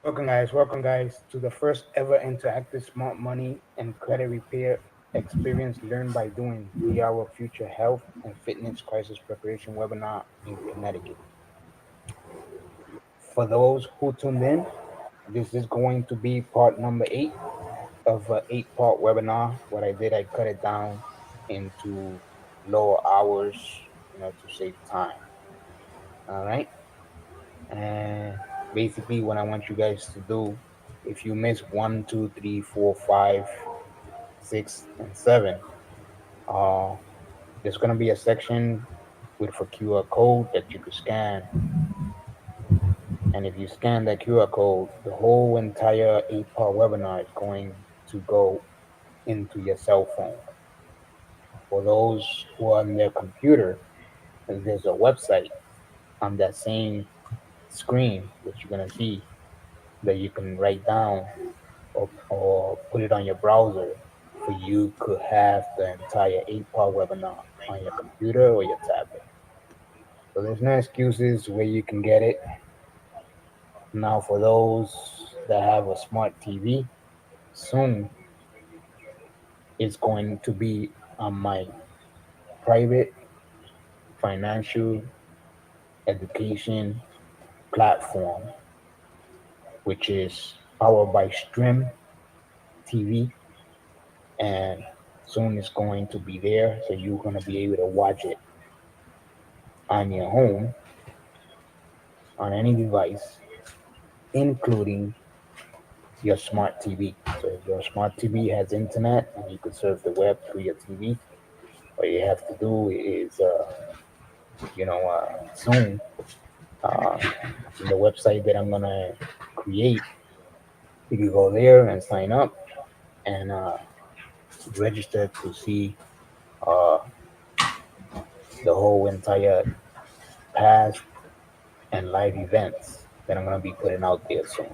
Welcome guys to the first ever interactive smart money and credit repair experience learn by doing be our future health and fitness crisis preparation webinar in Connecticut. For those who tuned in, this is going to be part number 8 of an 8-part webinar. What I did, I cut it down into lower hours, to save time. All right. And basically, what I want you guys to do, if you miss one, two, three, four, five, 6, and 7, uh, there's gonna be a section with a QR code that you could scan, and if you scan that QR code, the whole entire 8-part webinar is going to go into your cell phone. For those who are on their computer, there's a website on that same screen that you're gonna see that you can write down or put it on your browser for you could have the entire 8-part webinar on your computer or your tablet. So there's no excuses where you can get it. Now for those that have a smart TV, soon it's going to be on my private financial education platform, which is powered by Stream TV, and soon it's going to be there, so you're going to be able to watch it on your home on any device, including your smart TV. So if your smart TV has internet and you could surf the web through your TV, all you have to do is, soon, uh, the website that I'm gonna create, you can go there and sign up and register to see uh, the whole entire past and live events that I'm gonna be putting out there soon.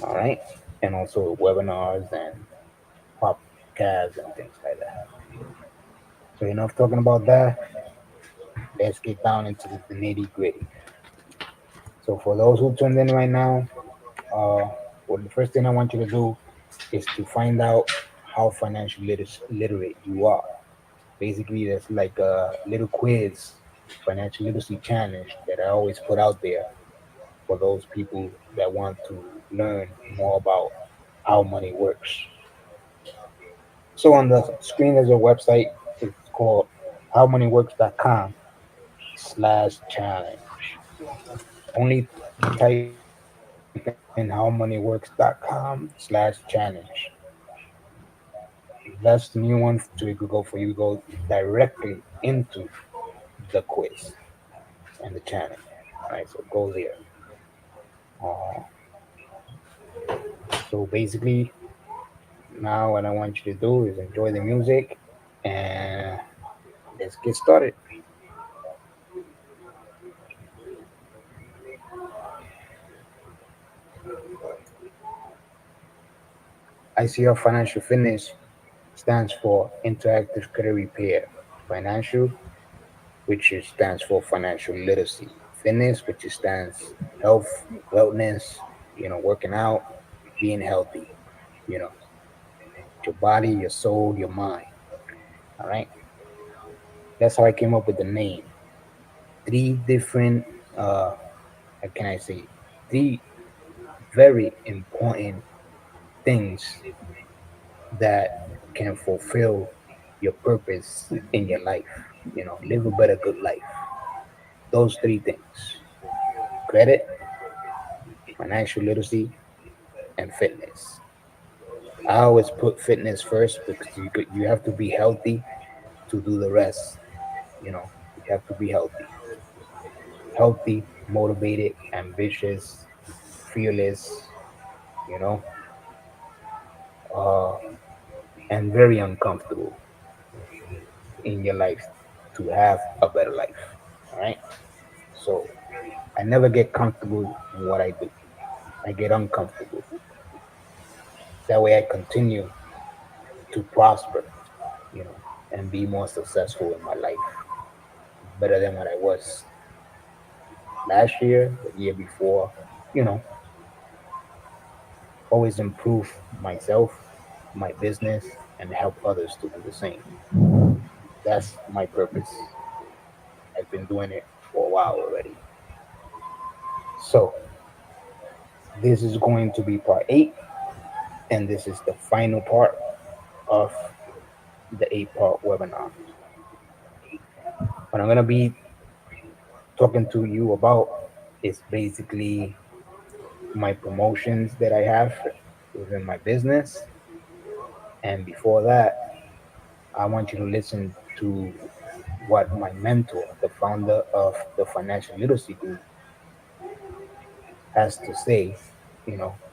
All right, and also webinars and podcasts and things like that. So enough talking about that. Let's get down into the nitty gritty. So for those who tuned in right now, uh, well, the first thing I want you to do is to find out how financially literate you are. Basically, there's like a little quiz, financial literacy challenge that I always put out there for those people that want to learn more about how money works. So on the screen, there's a website. It's called howmoneyworks.com/challenge. Only type in howmoneyworks.com/challenge. That's the new one, so it could go for you. Go directly into the quiz and the challenge. All right, so go there. Uh, so basically, now what I want you to do is enjoy the music and let's get started. ICR Financial Fitness stands for Interactive Credit Repair. Financial, which stands for financial literacy. Fitness, which stands health, wellness, working out, being healthy, you know, your body, your soul, your mind. All right. That's how I came up with the name. Three different, how can I say, three very important things that can fulfill your purpose in your life. Live a better, good life. Those three things: credit, financial literacy, and fitness. I always put fitness first because you have to be healthy to do the rest. You have to be healthy, motivated, ambitious, fearless, you know, uh, and very uncomfortable in your life to have a better life. All right. So I never get comfortable in what I do. I get uncomfortable. That way I continue to prosper, and be more successful in my life, better than what I was last year, the year before, you know. always improve myself, my business, and help others to do the same. That's my purpose. I've been doing it for a while already. So, this is going to be part 8, and this is the final part of the 8-part webinar. What I'm going to be talking to you about is basically my promotions that I have within my business. And before that, I want you to listen to what my mentor, the founder of the Financial Literacy Group, has to say,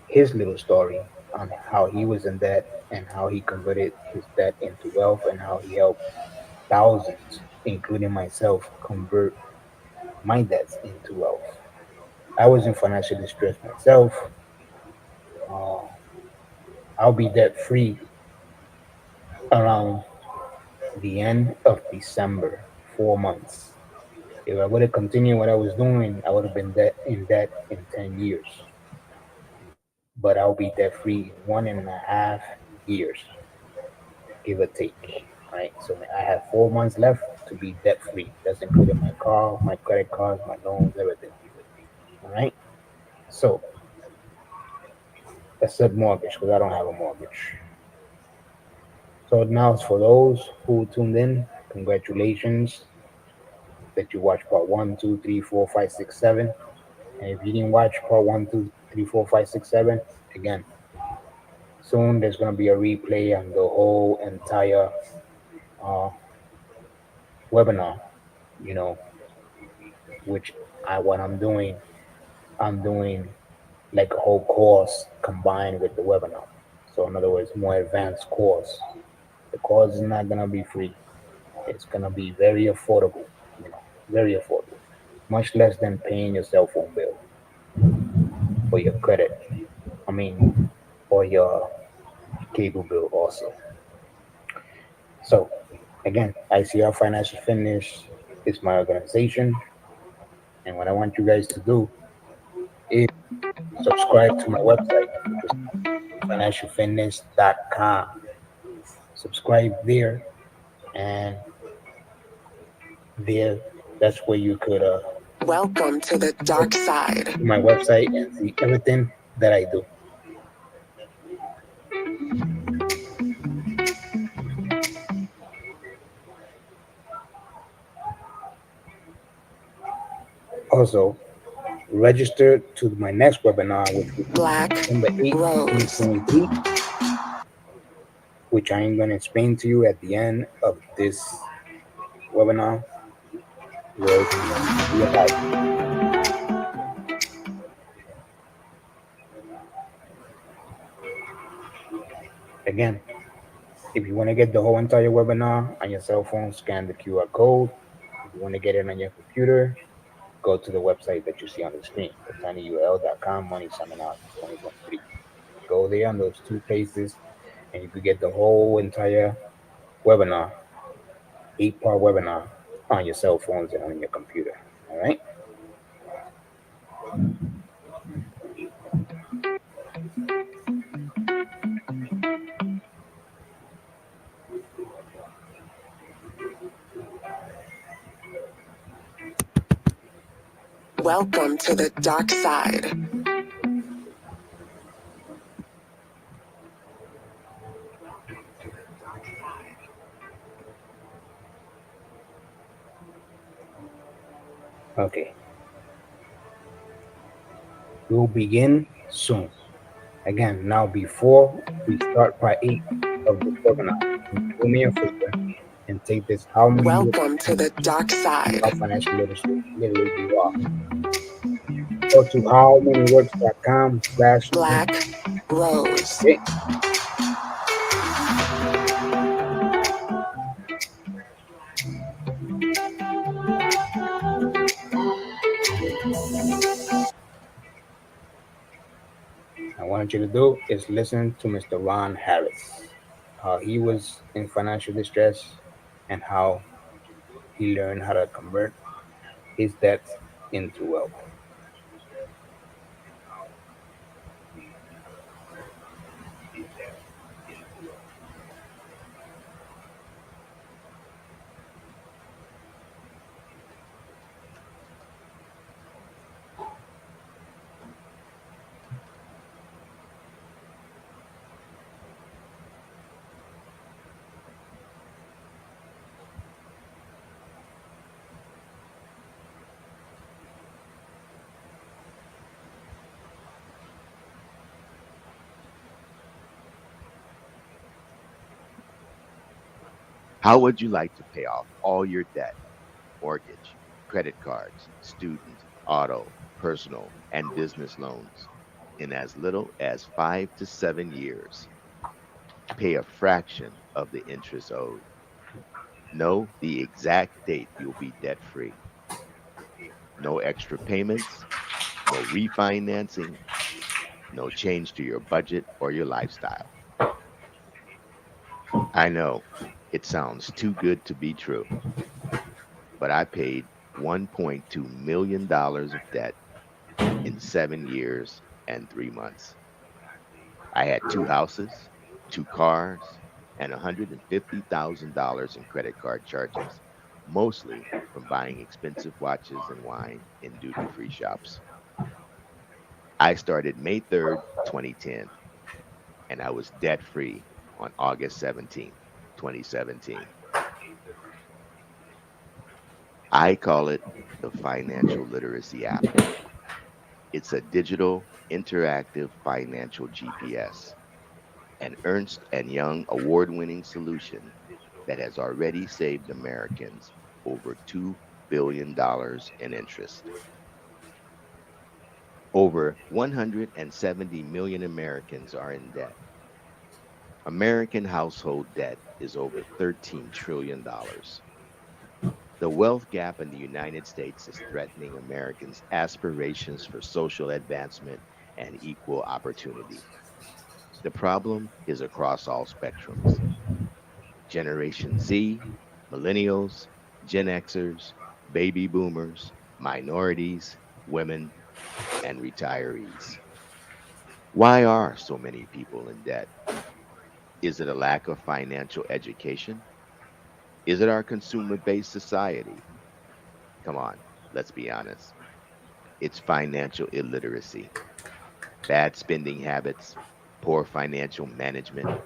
his little story on how he was in debt and how he converted his debt into wealth and how he helped thousands, including myself, convert my debts into wealth. I was in financial distress myself. Uh, I'll be debt free around the end of December, 4 months. If I would have continued what I was doing, I would have been in debt in 10 years. But I'll be debt free in 1.5 years, give or take. Right. So I have 4 months left to be debt free. That's including my car, my credit cards, my loans, everything. All right. So except mortgage, because I don't have a mortgage. So now for those who tuned in, congratulations that you watched part one, two, three, four, five, six, seven. And if you didn't watch part one, two, three, four, five, six, seven, again, soon there's gonna be a replay on the whole entire uh, webinar. You know, which what I'm doing like a whole course combined with the webinar. So in other words, more advanced course. The course is not gonna be free. It's gonna be very affordable. Very affordable. Much less than paying your cell phone bill or your credit. I mean, or your cable bill also. So again, ICR Financial Fitness is my organization, and what I want you guys to do is subscribe to my website, which is financialfitness.com. Subscribe there, and there, that's where you could Welcome to the go dark side. to my website and see everything that I do. Also, register to my next webinar, which will be Black December 8th, Rose. 2023, which I am going to explain to you at the end of this webinar, where it's going to be about. Again, if you want to get the whole entire webinar on your cell phone, scan the QR code. If you want to get it on your computer, go to the website that you see on the screen, tinyurl.com, money seminar 2023. Go there on those two places, and you could get the whole entire webinar, 8-part webinar, on your cell phones and on your computer. All right. Welcome to the dark side. Okay. We'll begin soon. Again, now before we start part 8 of this webinar, can you do me a favor and take this how many years Welcome to the dark and side. how financial literate you are. Go to howmanyworks.com/link. Black Rose. Okay. I want you to do is listen to Mr. Ron Harris, how he was in financial distress and how he learned how to convert his debts into wealth. How would you like to pay off all your debt, mortgage, credit cards, student, auto, personal, and business loans in as little as 5 to 7 years? Pay a fraction of the interest owed. Know the exact date you'll be debt free. No extra payments, no refinancing, no change to your budget or your lifestyle. I know it sounds too good to be true, but I paid $1.2 million of debt in 7 years and 3 months. I had two houses, two cars, and $150,000 in credit card charges, mostly from buying expensive watches and wine in duty free shops. I started May 3rd, 2010, and I was debt free on August 17th, 2017. I call it the Financial Literacy app. It's a digital, interactive financial GPS, an Ernst and Young award-winning solution that has already saved Americans over $2 billion in interest. Over 170 million Americans are in debt. American household debt is over $13 trillion. The wealth gap in the United States is threatening Americans' aspirations for social advancement and equal opportunity. The problem is across all spectrums: Generation Z, millennials, Gen Xers, baby boomers, minorities, women, and retirees. Why are so many people in debt? Is it a lack of financial education? Is it our consumer based society? Come on, let's be honest. It's financial illiteracy, bad spending habits, poor financial management,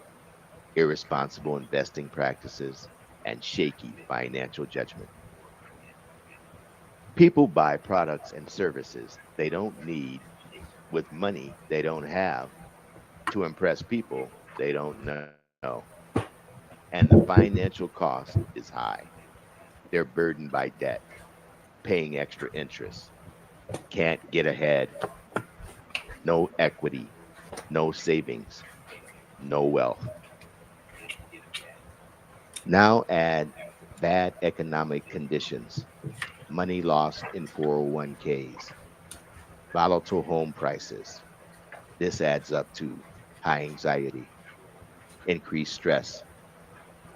irresponsible investing practices, and shaky financial judgment. People buy products and services they don't need with money they don't have to impress people they don't know. And the financial cost is high. They're burdened by debt, paying extra interest, can't get ahead, no equity, no savings, no wealth. Now add bad economic conditions, money lost in 401ks, volatile home prices. This adds up to high anxiety, increased stress,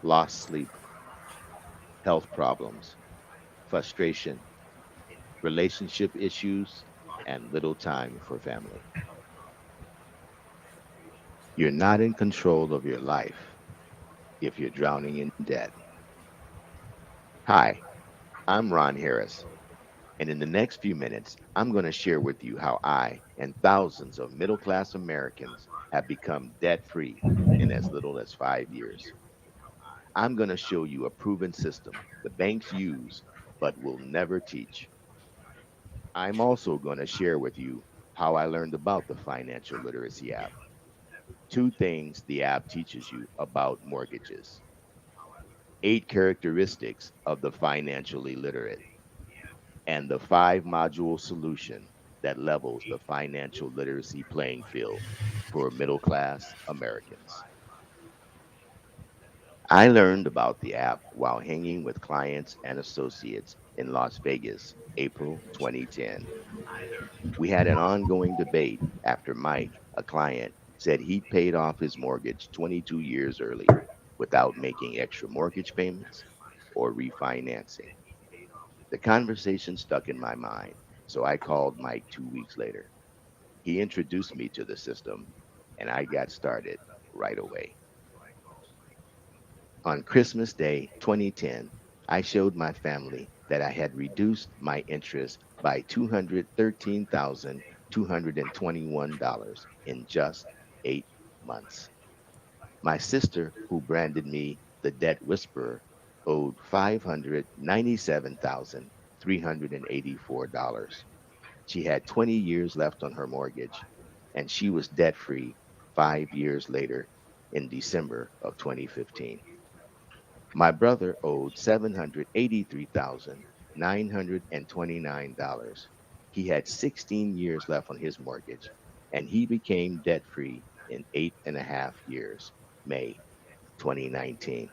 lost sleep, health problems, frustration, relationship issues, and little time for family. You're not in control of your life if you're drowning in debt. Hi, I'm Ron Harris, and in the next few minutes, I'm going to share with you how I and thousands of middle class Americans have become debt free in as little as 5 years. I'm going to show you a proven system the banks use but will never teach. I'm also going to share with you how I learned about the Financial Literacy app. Two things the app teaches you about mortgages, 8 characteristics of the financially literate, and the 5 module solution that levels the financial literacy playing field for middle class Americans. I learned about the app while hanging with clients and associates in Las Vegas, April 2010. We had an ongoing debate after Mike, a client, said he paid off his mortgage 22 years early without making extra mortgage payments or refinancing. The conversation stuck in my mind, so I called Mike 2 weeks later. He introduced me to the system, and I got started right away. On Christmas Day 2010, I showed my family that I had reduced my interest by $213,221 in just 8 months. My sister, who branded me the debt whisperer, owed $597,384. She had 20 years left on her mortgage, and she was debt free 5 years later in December of 2015. My brother owed $783,929. He had 16 years left on his mortgage, and he became debt free in 8.5 years, May 2019.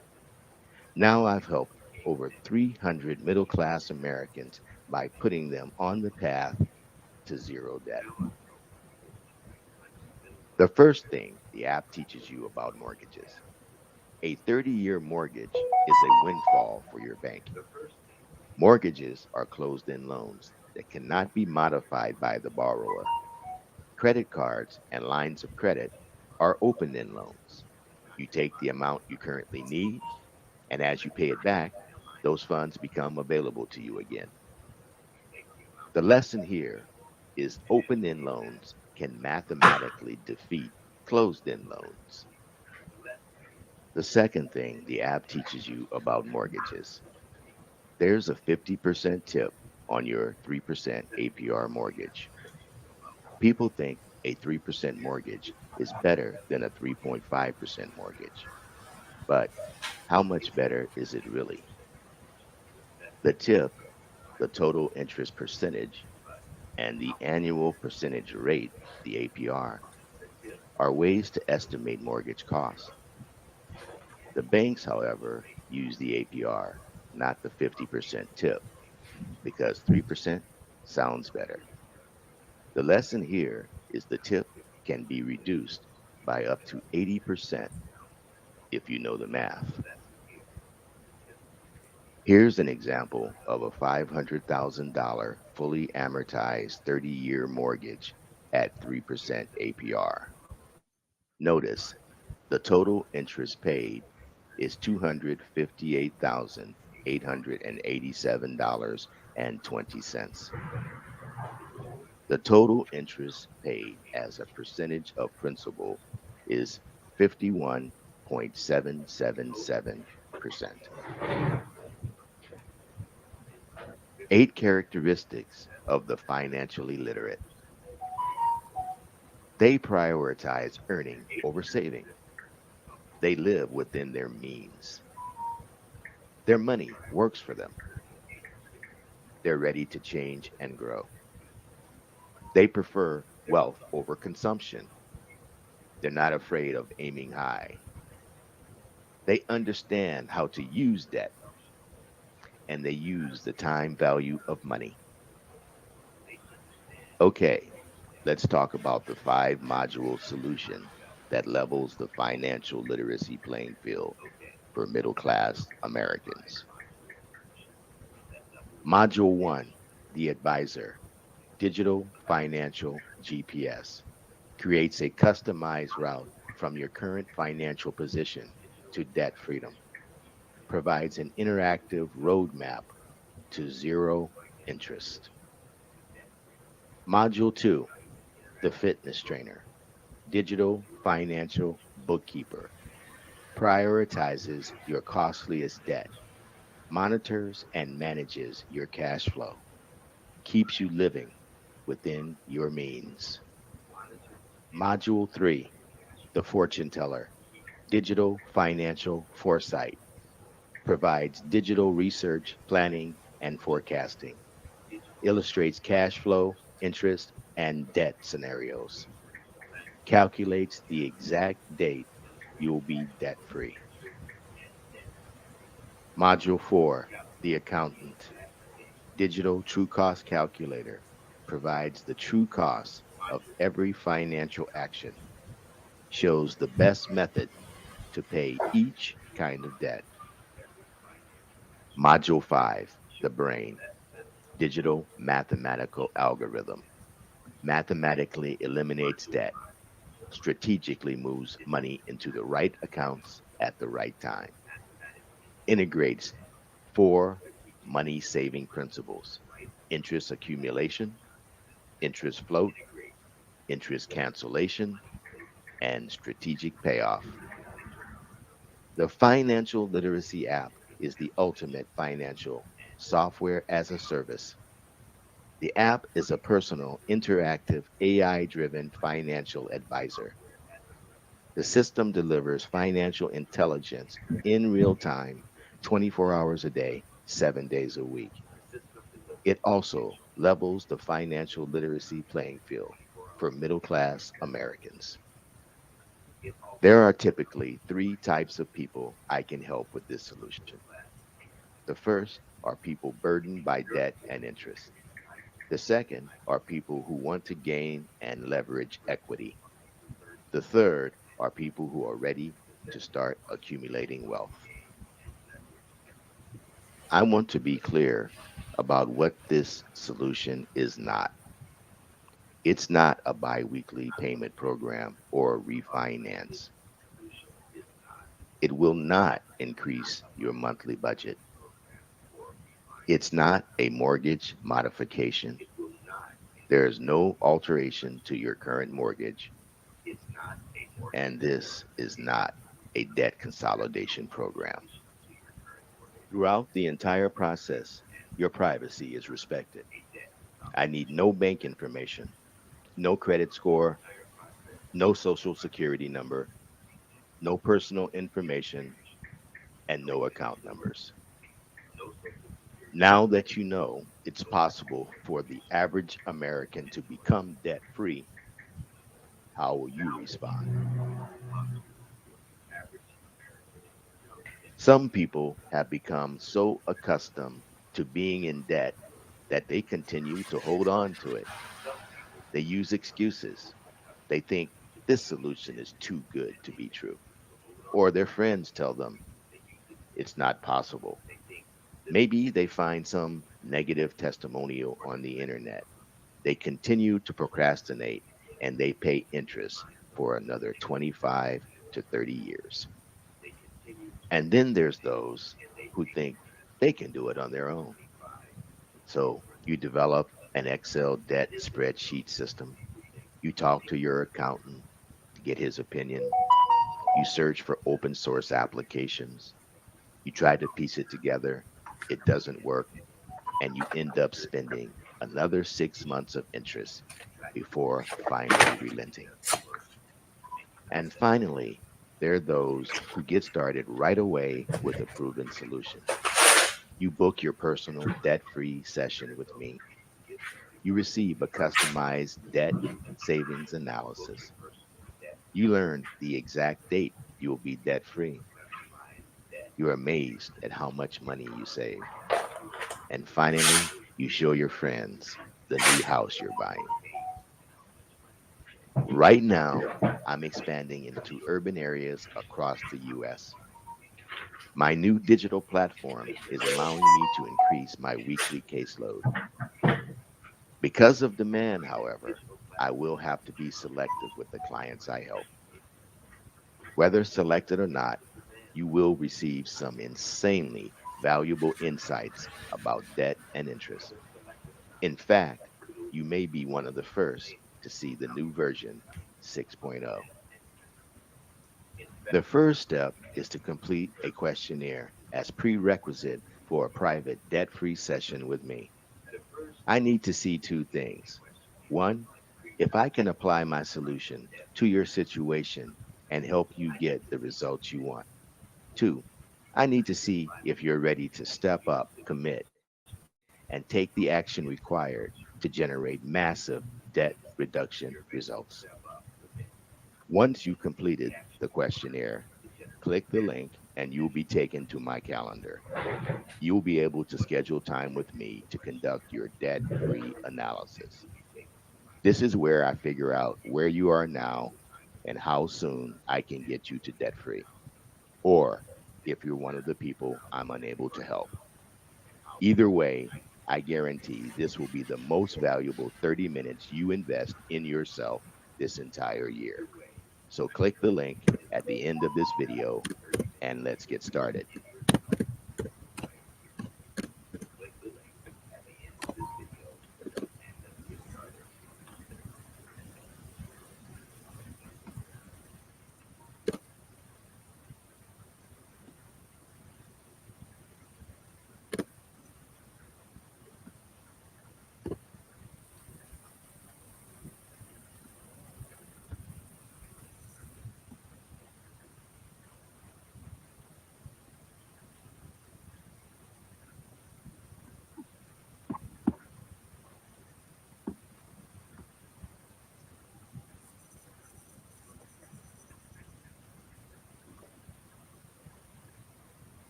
Now I've helped over 300 middle class Americans by putting them on the path to zero debt. The first thing the app teaches you about mortgages: a 30-year mortgage is a windfall for your bank. Mortgages are closed end loans that cannot be modified by the borrower. Credit cards and lines of credit are open end loans. You take the amount you currently need, and as you pay it back, those funds become available to you again. The lesson here is open end loans can mathematically defeat closed end loans. The second thing the app teaches you about mortgages: there's a 50% tip on your 3% APR mortgage. People think a 3% mortgage is better than a 3.5% mortgage. But how much better is it really? The tip, the total interest percentage, and the annual percentage rate, the APR, are ways to estimate mortgage costs. The banks, however, use the APR, not the 50% tip, because 3% sounds better. The lesson here is the tip can be reduced by up to 80% if you know the math. Here's an example of a $500,000 fully amortized 30-year mortgage at 3% APR. Notice the total interest paid is $258,887.20. The total interest paid as a percentage of principal is 51.777%. 8 characteristics of the financially literate: they prioritize earning over saving. They live within their means. Their money works for them. They're ready to change and grow. They prefer wealth over consumption. They're not afraid of aiming high. They understand how to use debt, and they use the time value of money. Okay, let's talk about the 5 module solution that levels the financial literacy playing field for middle class Americans. Module 1: The Advisor, Digital Financial GPS, creates a customized route from your current financial position to debt freedom, provides an interactive roadmap to zero interest. Module 2: The Fitness Trainer, Digital Financial Bookkeeper, prioritizes your costliest debt, monitors and manages your cash flow, keeps you living within your means. Module 3: The Fortune Teller, Digital Financial Foresight, provides digital research, planning, and forecasting, illustrates cash flow, interest, and debt scenarios, calculates the exact date you'll be debt free. Module 4: The Accountant, Digital True Cost Calculator, provides the true cost of every financial action, shows the best method to pay each kind of debt. Module 5: The Brain, Digital Mathematical Algorithm, mathematically eliminates debt, strategically moves money into the right accounts at the right time, integrates 4 money saving principles: interest accumulation, interest float, interest cancellation, and strategic payoff. The Financial Literacy app is the ultimate financial software as a service. The app is a personal, interactive, AI driven financial advisor. The system delivers financial intelligence in real time 24 hours a day, 7 days a week. It also levels the financial literacy playing field for middle class Americans. There are typically three types of people I can help with this solution. The first are people burdened by debt and interest. The second are people who want to gain and leverage equity. The third are people who are ready to start accumulating wealth. I want to be clear about what this solution is not. It's not a biweekly payment program or refinance. It will not increase your monthly budget. It's not a mortgage modification. There is no alteration to your current mortgage, and this is not a debt consolidation program. Throughout the entire process, your privacy is respected. I need no bank information, no credit score, no social security number, no personal information, and no account numbers. Now that you know it's possible for the average American to become debt free, how will you respond? Some people have become so accustomed to being in debt that they continue to hold on to it. They use excuses. They think this solution is too good to be true. Or their friends tell them it's not possible. Maybe they find some negative testimonial on the internet. They continue to procrastinate and they pay interest for another 25 to 30 years. And then there's those who think they can do it on their own. So you develop an Excel debt spreadsheet system. You talk to your accountant to get his opinion. You search for open source applications. You try to piece it together. It doesn't work. And you end up spending another 6 months of interest before finally relenting. And finally, there are those who get started right away with a proven solution. You book your personal debt free session with me. You receive a customized debt savings analysis. You learn the exact date you will be debt free. You're amazed at how much money you save. And finally, you show your friends the new house you're buying. Right now, I'm expanding into urban areas across the US. My new digital platform is allowing me to increase my weekly caseload. Because of demand, however, I will have to be selective with the clients I help. Whether selected or not, you will receive some insanely valuable insights about debt and interest. In fact, you may be one of the first to see the new version 6.0. The first step is to complete a questionnaire as prerequisite for a private debt-free session with me. I need to see two things. One, if I can apply my solution to your situation and help you get the results you want. Two, I need to see if you're ready to step up, commit, and take the action required to generate massive debt reduction results. Once you've completed the questionnaire, click the link and you'll be taken to my calendar. You'll be able to schedule time with me to conduct your debt free analysis. This is where I figure out where you are now and how soon I can get you to debt free, or if you're one of the people I'm unable to help. Either way, I guarantee this will be the most valuable 30 minutes you invest in yourself this entire year. So click the link at the end of this video and let's get started.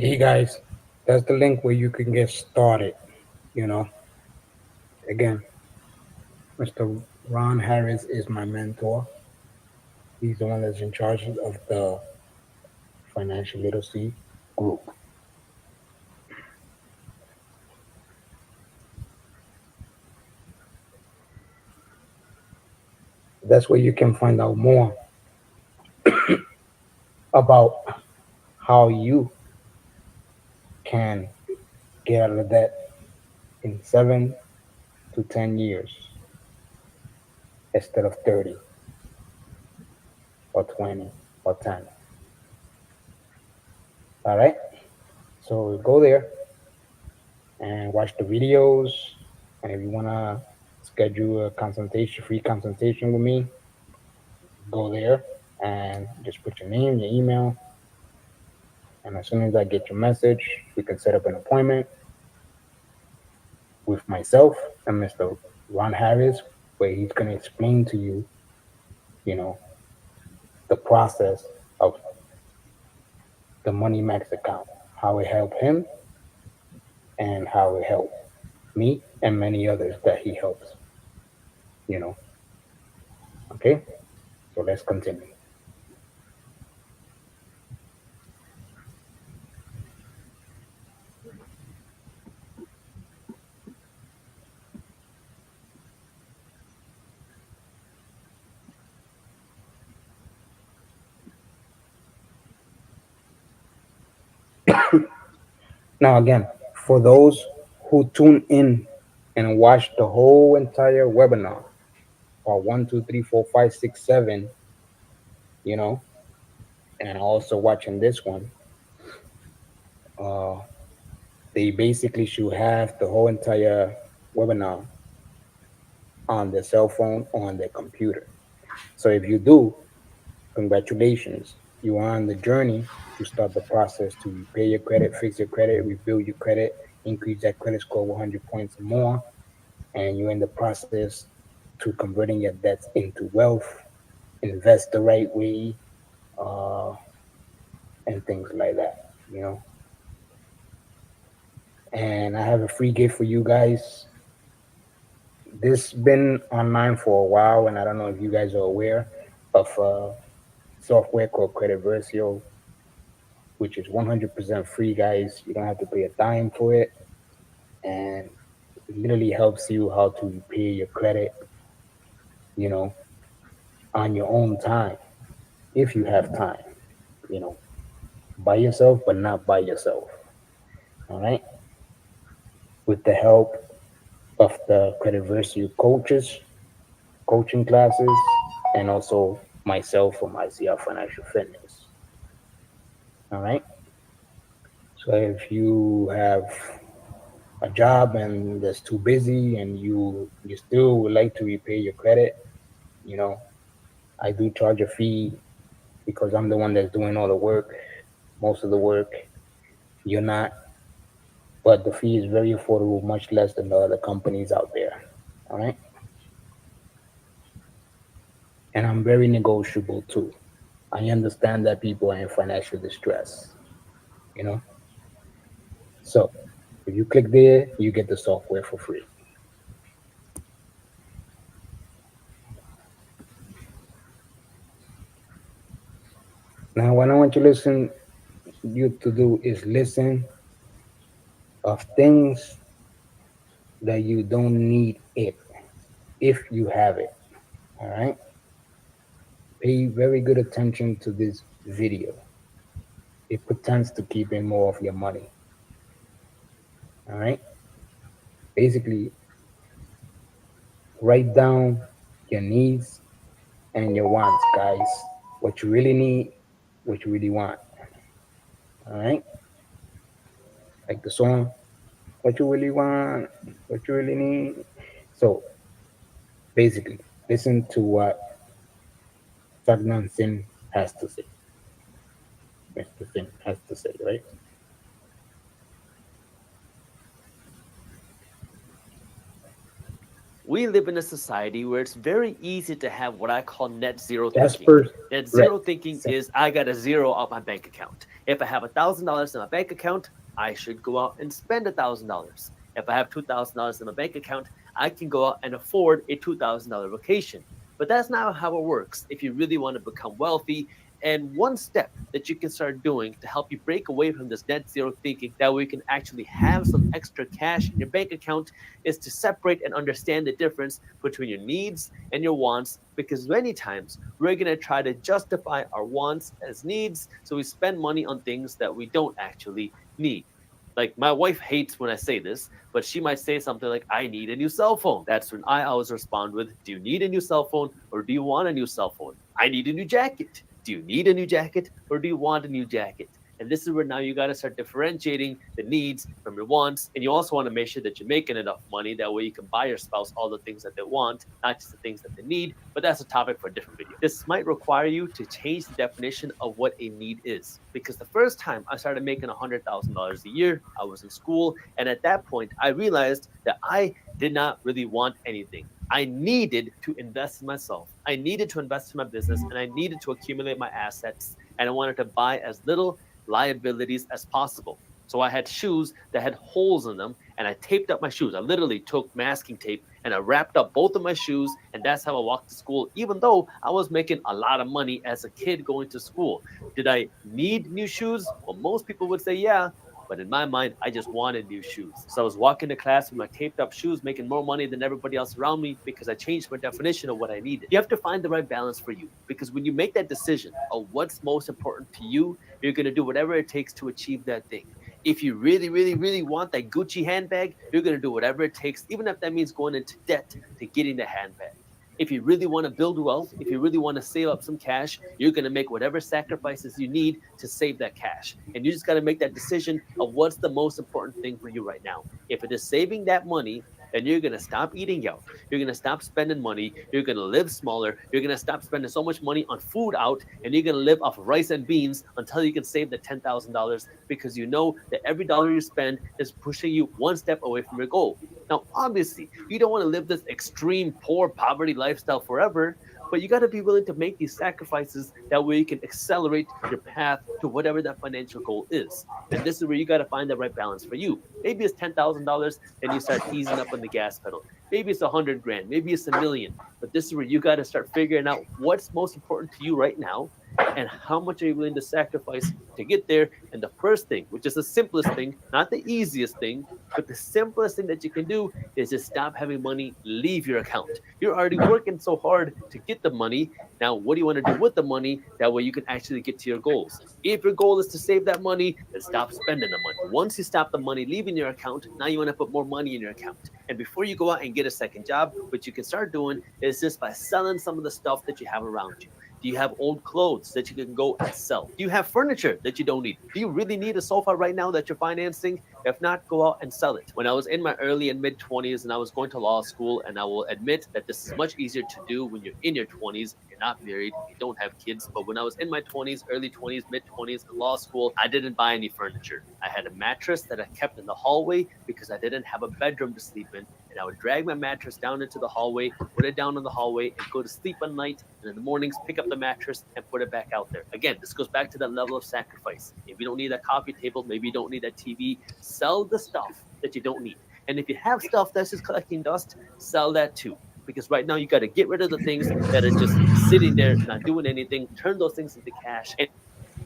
Hey guys, that's the link where you can get started. You know, again, Mr. Ron Harris is my mentor. He's the one that's in charge of the financial literacy group. That's where you can find out more about how you can get out of debt in 7 to 10 years instead of 30 or 20 or 10. All right. So go there and watch the videos. And if you want to schedule a consultation, free consultation with me, go there and just put your name, your email. And as soon as I get your message, we can set up an appointment with myself and Mr. Ron Harris, where he's going to explain to you, you know, the process of the Money Max account, how it helped him and how it helped me and many others that he helps, you know. Okay, so let's continue. Now, again, for those who tune in and watch the whole entire webinar, or 1, 2, 3, 4, 5, 6, 7, you know, and also watching this one, uh, they basically should have the whole entire webinar on their cell phone or on their computer. So if you do, congratulations. You are on the journey to start the process to repay your credit, fix your credit, rebuild your credit, increase that credit score 100 points or more, and you're in the process to converting your debts into wealth, invest the right way, uh, and things like that, you know. And I have a free gift for you guys. This been online for a while, and I don't know if you guys are aware of software called Creditversio, which is 100% free, guys. You don't have to pay a dime for it, and it literally helps you how to repay your credit, you know, on your own time, if you have time, you know, by yourself, but not by yourself. All right, with the help of the Creditversio coaches, coaching classes, and also myself from ICR Financial Fitness. All right. So if you have a job and that's too busy and you still would like to repay your credit, you know, I do charge a fee because I'm the one that's doing all the work, most of the work. You're not, but the fee is very affordable, much less than the other companies out there. All right. And I'm very negotiable too. I understand that people are in financial distress, you know. So if you click there, you get the software for free. Now, what I want you to do is listen of things that you don't need it if you have it. All right. Pay very good attention to this video. It pretends to keep in more of your money. All right. Basically, write down your needs and your wants, guys. What you really need, what you really want. All right. Like the song, what you really want, what you really need. So basically, listen to what Sagnan Sin has to say. Mr. Sin has to say, right? we live in a society where it's very easy to have what I call net zero That's thinking. first. Net zero Right. thinking is I got to zero out my bank account. If I have $1,000 in my bank account, I should go out and spend $1,000. If I have $2,000 in my bank account, I can go out and afford a $2,000 vacation. But that's not how it works if you really want to become wealthy. And one step that you can start doing to help you break away from this net zero thinking, that we can actually have some extra cash in your bank account, is to separate and understand the difference between your needs and your wants. Because many times we're going to try to justify our wants as needs, so we spend money on things that we don't actually need. Like, my wife hates when I say this, but she might say something like, I need a new cell phone. That's when I always respond with, do you need a new cell phone or do you want a new cell phone? I need a new jacket. Do you need a new jacket or do you want a new jacket? And this is where now you got to start differentiating the needs from your wants. And you also want to make sure that you're making enough money. That way you can buy your spouse all the things that they want, not just the things that they need. But that's a topic for a different video. This might require you to change the definition of what a need is. Because the first time I started making $100,000 a year, I was in school. And at that point, I realized that I did not really want anything. I needed to invest in myself. I needed to invest in my business, and I needed to accumulate my assets. And I wanted to buy as little liabilities as possible. So I had shoes that had holes in them, and I taped up my shoes. I literally took masking tape and I wrapped up both of my shoes, and that's how I walked to school, even though I was making a lot of money as a kid going to school. Did I need new shoes? Well, most people would say yeah. But in my mind, I just wanted new shoes. So I was walking to class with my taped up shoes, making more money than everybody else around me, because I changed my definition of what I needed. You have to find the right balance for you, because when you make that decision of what's most important to you, you're going to do whatever it takes to achieve that thing. If you really, really, really want that Gucci handbag, you're going to do whatever it takes, even if that means going into debt to getting the handbag. If you really want to build wealth, if you really want to save up some cash, you're going to make whatever sacrifices you need to save that cash. And you just got to make that decision of what's the most important thing for you right now. If it is saving that money, then you're going to stop eating out. You're going to stop spending money. You're going to live smaller. You're going to stop spending so much money on food out, and you're going to live off of rice and beans until you can save the $10,000, because you know that every dollar you spend is pushing you one step away from your goal. Now, obviously, you don't want to live this extreme poor poverty lifestyle forever, but you got to be willing to make these sacrifices. That way you can accelerate your path to whatever that financial goal is. And this is where you got to find the right balance for you. Maybe it's $10,000, and you start easing up on the gas pedal. Maybe it's 100 grand, maybe it's a million. But this is where you got to start figuring out what's most important to you right now, and how much are you willing to sacrifice to get there. And the first thing, which is the simplest thing, not the easiest thing, but the simplest thing that you can do, is just stop having money leave your account. You're already working so hard to get the money. Now, what do you want to do with the money? That way you can actually get to your goals. If your goal is to save that money, then stop spending the money. Once you stop the money leaving your account, now you want to put more money in your account. And before you go out and get a second job, what you can start doing is just by selling some of the stuff that you have around you. Do you have old clothes that you can go and sell? Do you have furniture that you don't need? Do you really need a sofa right now that you're financing? If not, go out and sell it. When I was in my early and mid 20s and I was going to law school, and I will admit that this is much easier to do when you're in your 20s, you're not married, you don't have kids. But when I was in my 20s, early 20s, mid 20s in law school, I didn't buy any furniture. I had a mattress that I kept in the hallway because I didn't have a bedroom to sleep in. And I would drag my mattress down into the hallway, put it down in the hallway, and go to sleep at night. And in the mornings, pick up the mattress and put it back out there. Again, this goes back to that level of sacrifice. If you don't need a coffee table, maybe you don't need a TV, sell the stuff that you don't need. And if you have stuff that's just collecting dust, sell that too. Because right now you got to get rid of the things that are just sitting there, not doing anything, turn those things into cash. And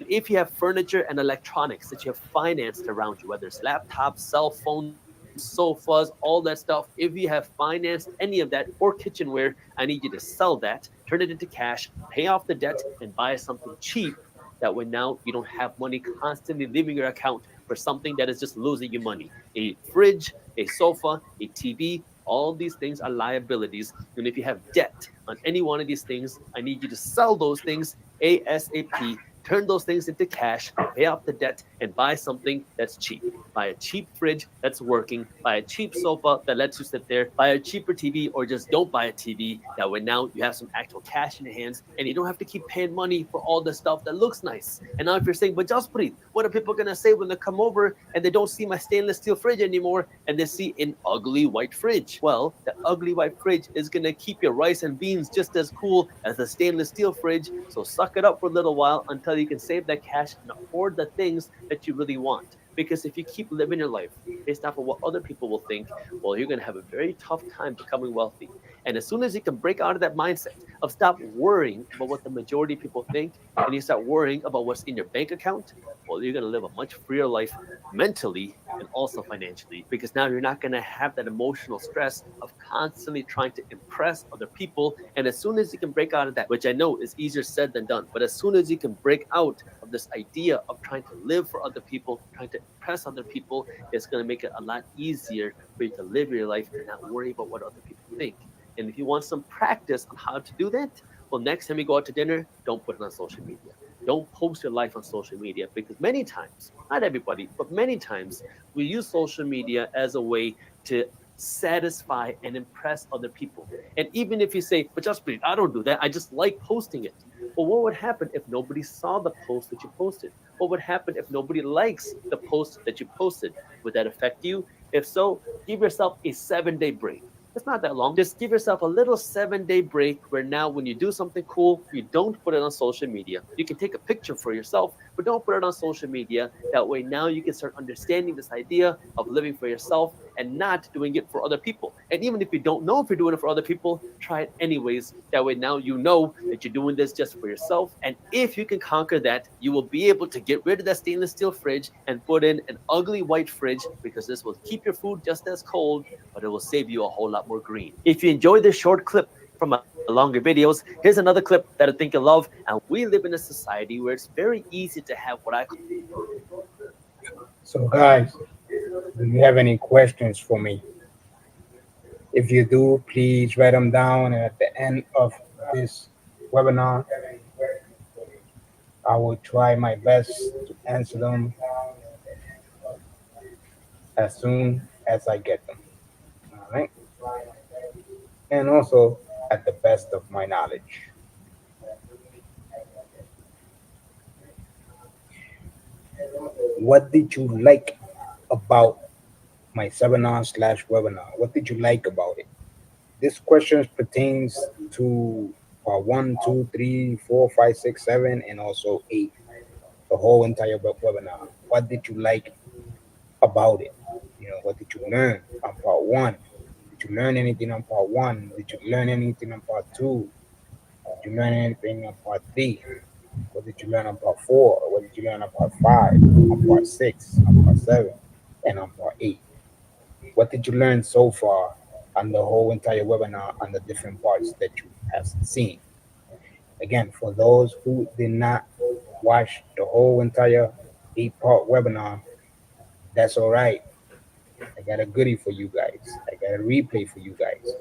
if you have furniture and electronics that you have financed around you, whether it's laptops, cell phones, sofas, all that stuff, if you have financed any of that, or kitchenware, I need you to sell that, turn it into cash, pay off the debt, and buy something cheap. That way now you don't have money constantly leaving your account for something that is just losing you money. A fridge, a sofa, a TV, all these things are liabilities. And if you have debt on any one of these things, I need you to sell those things ASAP, turn those things into cash, pay off the debt, and buy something that's cheap. Buy a cheap fridge that's working, buy a cheap sofa that lets you sit there, buy a cheaper TV, or just don't buy a TV. That way now you have some actual cash in your hands and you don't have to keep paying money for all the stuff that looks nice. And now if you're saying, but Jaspreet, what are people gonna say when they come over and they don't see my stainless steel fridge anymore and they see an ugly white fridge? Well, the ugly white fridge is gonna keep your rice and beans just as cool as the stainless steel fridge. So suck it up for a little while until you can save that cash and afford the things that you really want. Because if you keep living your life based off of what other people will think, well, you're going to have a very tough time becoming wealthy. And as soon as you can break out of that mindset of stop worrying about what the majority of people think and you start worrying about what's in your bank account, well, you're going to live a much freer life mentally and also financially, because now you're not going to have that emotional stress of constantly trying to impress other people. And as soon as you can break out of that, which I know is easier said than done, but as soon as you can break out of this idea of trying to live for other people, trying to impress other people, it's going to make it a lot easier for you to live your life and not worry about what other people think. And if you want some practice on how to do that, well, next time you go out to dinner, don't put it on social media. Don't post your life on social media, because many times, not everybody, but many times, we use social media as a way to satisfy and impress other people. And even if you say, but Jaspreet, I don't do that, I just like posting it. Well, what would happen if nobody saw the post that you posted? What would happen if nobody likes the post that you posted? Would that affect you? If so, give yourself a 7-day break. It's not that long. Just give yourself a little 7-day break where now when you do something cool, you don't put it on social media. You can take a picture for yourself, but don't put it on social media. That way now you can start understanding this idea of living for yourself and not doing it for other people. And even if you don't know if you're doing it for other people, try it anyways. That way now you know that you're doing this just for yourself. And if you can conquer that, you will be able to get rid of that stainless steel fridge and put in an ugly white fridge, because this will keep your food just as cold, but it will save you a whole lot more green. If you enjoyed this short clip from my longer videos, here's another clip that I think you'll love. And we live in a society where it's very easy to have what I call. So guys, do you have any questions for me? If you do, please write them down, and at the end of this webinar, I will try my best to answer them as soon as I get them. All right? And also at the best of my knowledge. What did you like about my seminar/webinar? What did you like about it? This question pertains to part 1, 2, 3, 4, 5, 6, 7, and also 8. The whole entire webinar. What did you like about it? You know, what did you learn on part 1? Did you learn anything on part 1? Did you learn anything on part 2? Did you learn anything on part 3? What did you learn on part 4? What did you learn on part 5? On part 6? On part 7? And on part 8? What did you learn so far on the whole entire webinar on the different parts that you have seen? Again, for those who did not watch the whole entire 8-part webinar, that's all right. I got a goodie for you guys. I got a replay for you guys.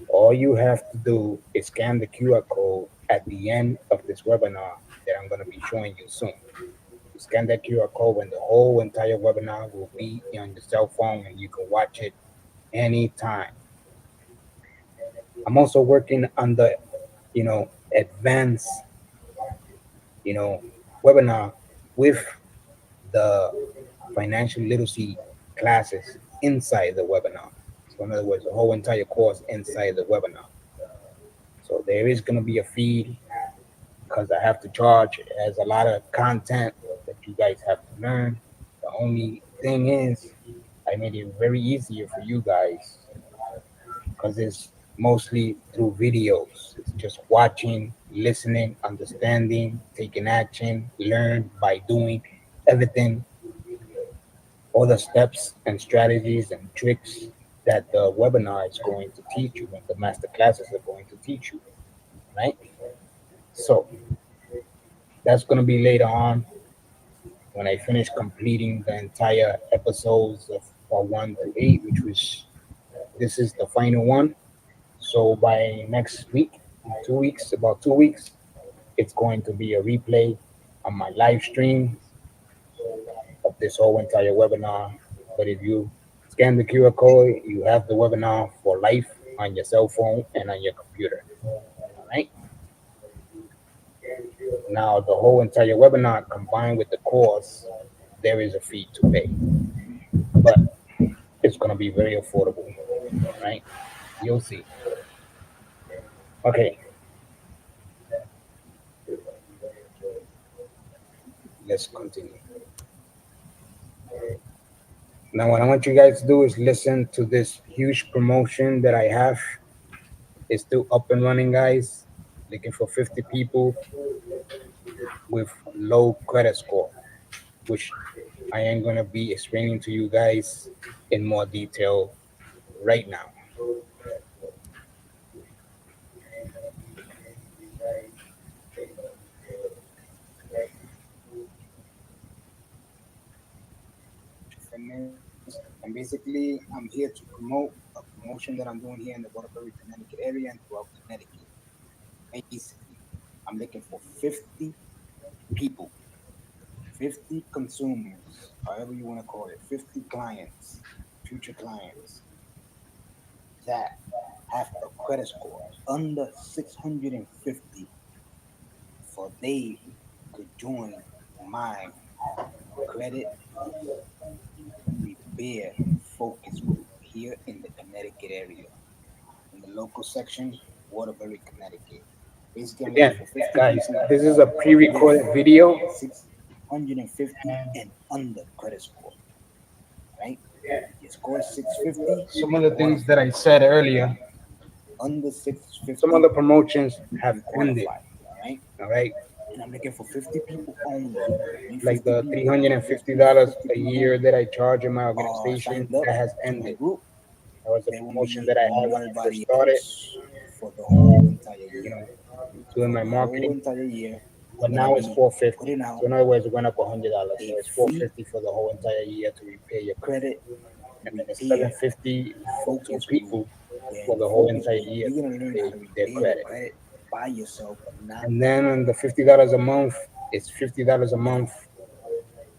All you have to do is scan the QR code at the end of this webinar that I'm going to be showing you soon. You scan that QR code and the whole entire webinar will be on your cell phone, and you can watch it anytime. I'm also working on the, advanced, webinar with the financial literacy classes inside the webinar. So in other words, the whole entire course inside the webinar. So there is going to be a fee because I have to charge. It has a lot of content that you guys have to learn. The only thing is I made it very easier for you guys because it's mostly through videos. It's just watching, listening, understanding, taking action, learn by doing everything, all the steps and strategies and tricks that the webinar is going to teach you and the master classes are going to teach you, right? So that's going to be later on when I finish completing the entire episodes of part 1 to 8, this is the final one. So by next week, 2 weeks, about 2 weeks, it's going to be a replay on my live stream of this whole entire webinar. But if you scan the QR code, you have the webinar for life on your cell phone and on your computer. All right. Now, the whole entire webinar combined with the course, there is a fee to pay, but it's going to be very affordable. Right? You'll see. Okay. Let's continue. Now, what I want you guys to do is listen to this huge promotion that I have. It's still up and running, guys. Looking for 50 people with low credit score, which I am going to be explaining to you guys in more detail right now. And basically, I'm here to promote a promotion that I'm doing here in the Waterbury, Connecticut area and throughout Connecticut. Basically, I'm looking for 50 people, 50 consumers, however you want to call it, 50 clients, future clients that have a credit score under 650 for they could join my credit repair focus group here in the Connecticut area, in the local section, Waterbury, Connecticut. Basically, again, guys, this is a pre-recorded video. 650 and under credit score, right? Your score is 650. Some of the things that I said earlier, under 650. Some of the promotions have ended, all right? And I'm looking for 50 people only. Like the $350 a year that I charge in my organization, that has ended. That was a promotion that I had when I first started for the whole entire year, doing my marketing. Entire year, but now it's $450. So in other words, it went up $100. So it's $450 for the whole entire year to repay your credit, and then it's $750 for 2 people for the whole entire year to repay their credit by yourself. And then on the $50 a month, it's $50 a month.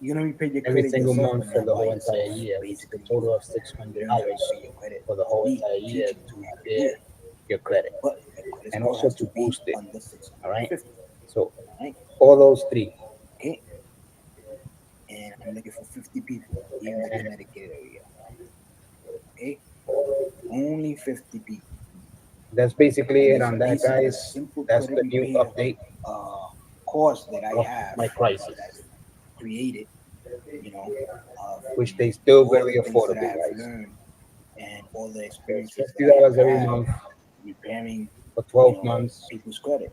You're gonna repay your credit every single month for the whole entire year, which is a total of $600 for the whole entire year to repair your credit and also to boost it. All right. So all those three. Okay. And I'm looking for 50 people here in the Connecticut area. Okay. Only 50 people. That's basically it on that, guys. That's the new update course that I have. My prices created, you know, which they still very affordable, guys. And all the experiences. $50 every month, repairing for 12 months people's credit.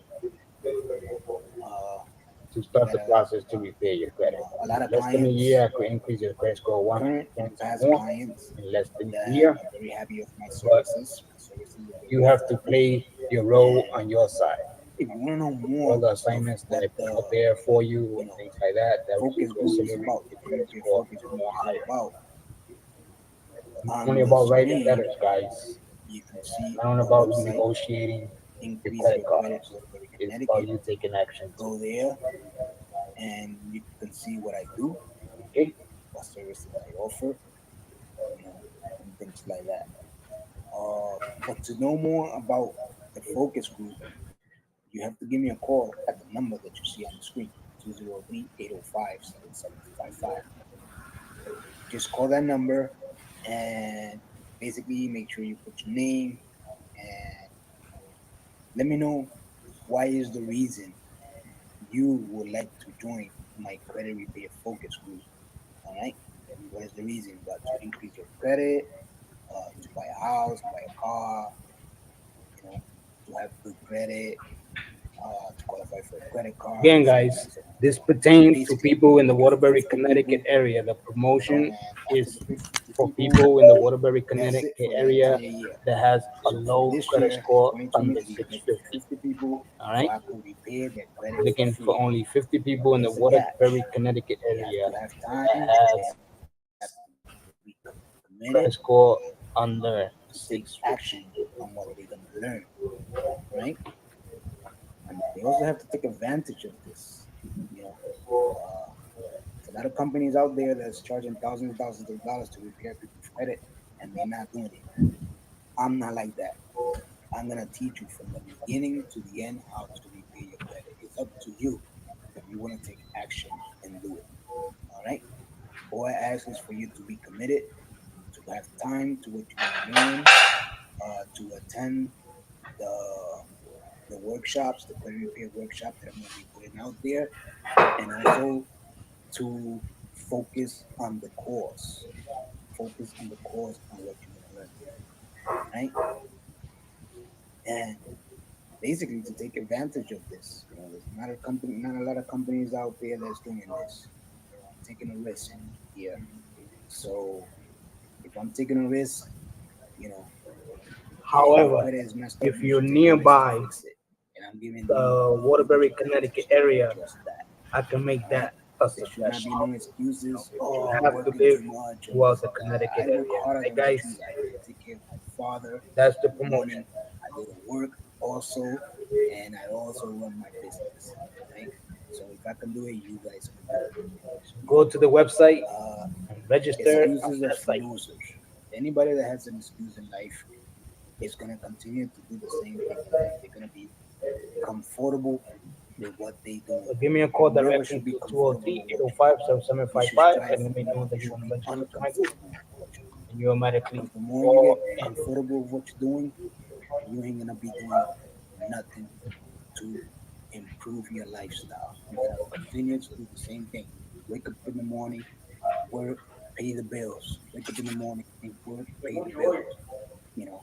To start the process to repay your credit. A lot of less than a year, I could increase your credit score 1 point more. In less than a year, I'm very happy with my services. You have to play your role on your side. If you want to know more, all the assignments that I put up there for you and things like that, that will accelerate your credit score more higher. Not only about writing letters, guys. Not only about negotiating your credit cards. It's about you taking action. Go there and you can see what I do, okay? What services I offer, you know, and things like that. But to know more about the focus group, you have to give me a call at the number that you see on the screen, 203-805-7755. Just call that number and basically make sure you put your name and let me know why is the reason you would like to join my credit repair focus group. All right, what is the reason? But to increase your credit, to buy a house, buy a car, you know, to have good credit, to qualify for a credit card. Again, guys, this pertains to people in the Waterbury, Connecticut area. The promotion is for people in the Waterbury, Connecticut area that has a low credit score under 650. All right, looking for only 50 people in the Waterbury, Connecticut area that has credit score under 650. Action on what they're gonna learn, right? And they also have to take advantage of this, you know, There's a lot of companies out there that's charging thousands of dollars to repair people's credit, and they're not doing it. I'm not like that. I'm gonna teach you from the beginning to the end how to repay your credit. It's up to you if you want to take action and do it. All right. All I ask is for you to be committed, to have time to what you want to learn, to attend the workshops, the credit repair workshop that I'm gonna be putting out there, and also to focus on the course. Focus on the course on what you're gonna learn, right? And basically to take advantage of this. There's not a lot of companies out there that's doing this. I'm taking a risk here. So if I'm taking a risk, you know, However, credit is messed up, if you you're should take a risk to nearby fix it. And I'm giving the Waterbury, Connecticut area, just that. I can make that a There should not be suggestion. no excuses. You Oh, have I'm to working live too much. towards the I Connecticut work area. harder Hey than what guys, you guys. I take care of my father that's the in the promotion. morning. I go to work also, and I also run my business. Right? So if I can do it, you guys can do it. Go to the website Uh, and register on excuses are that for site. losers. Anybody that has an excuse in life is gonna continue to do the same thing in life. They're gonna be comfortable with what they do. So give me a call You never directly should be to comfortable 203 with what you 805 do. You should 7755 strive and for let me more. know that You you should want to be register to my group. uncomfortable with what you do. And you automatically Because the more you fall get in. comfortable with what you're doing, you ain't gonna be doing nothing to improve your lifestyle. You're gonna continue to do the same thing. Wake up in the morning, work, pay the bills. Wake up in the morning, work, pay the bills. You know,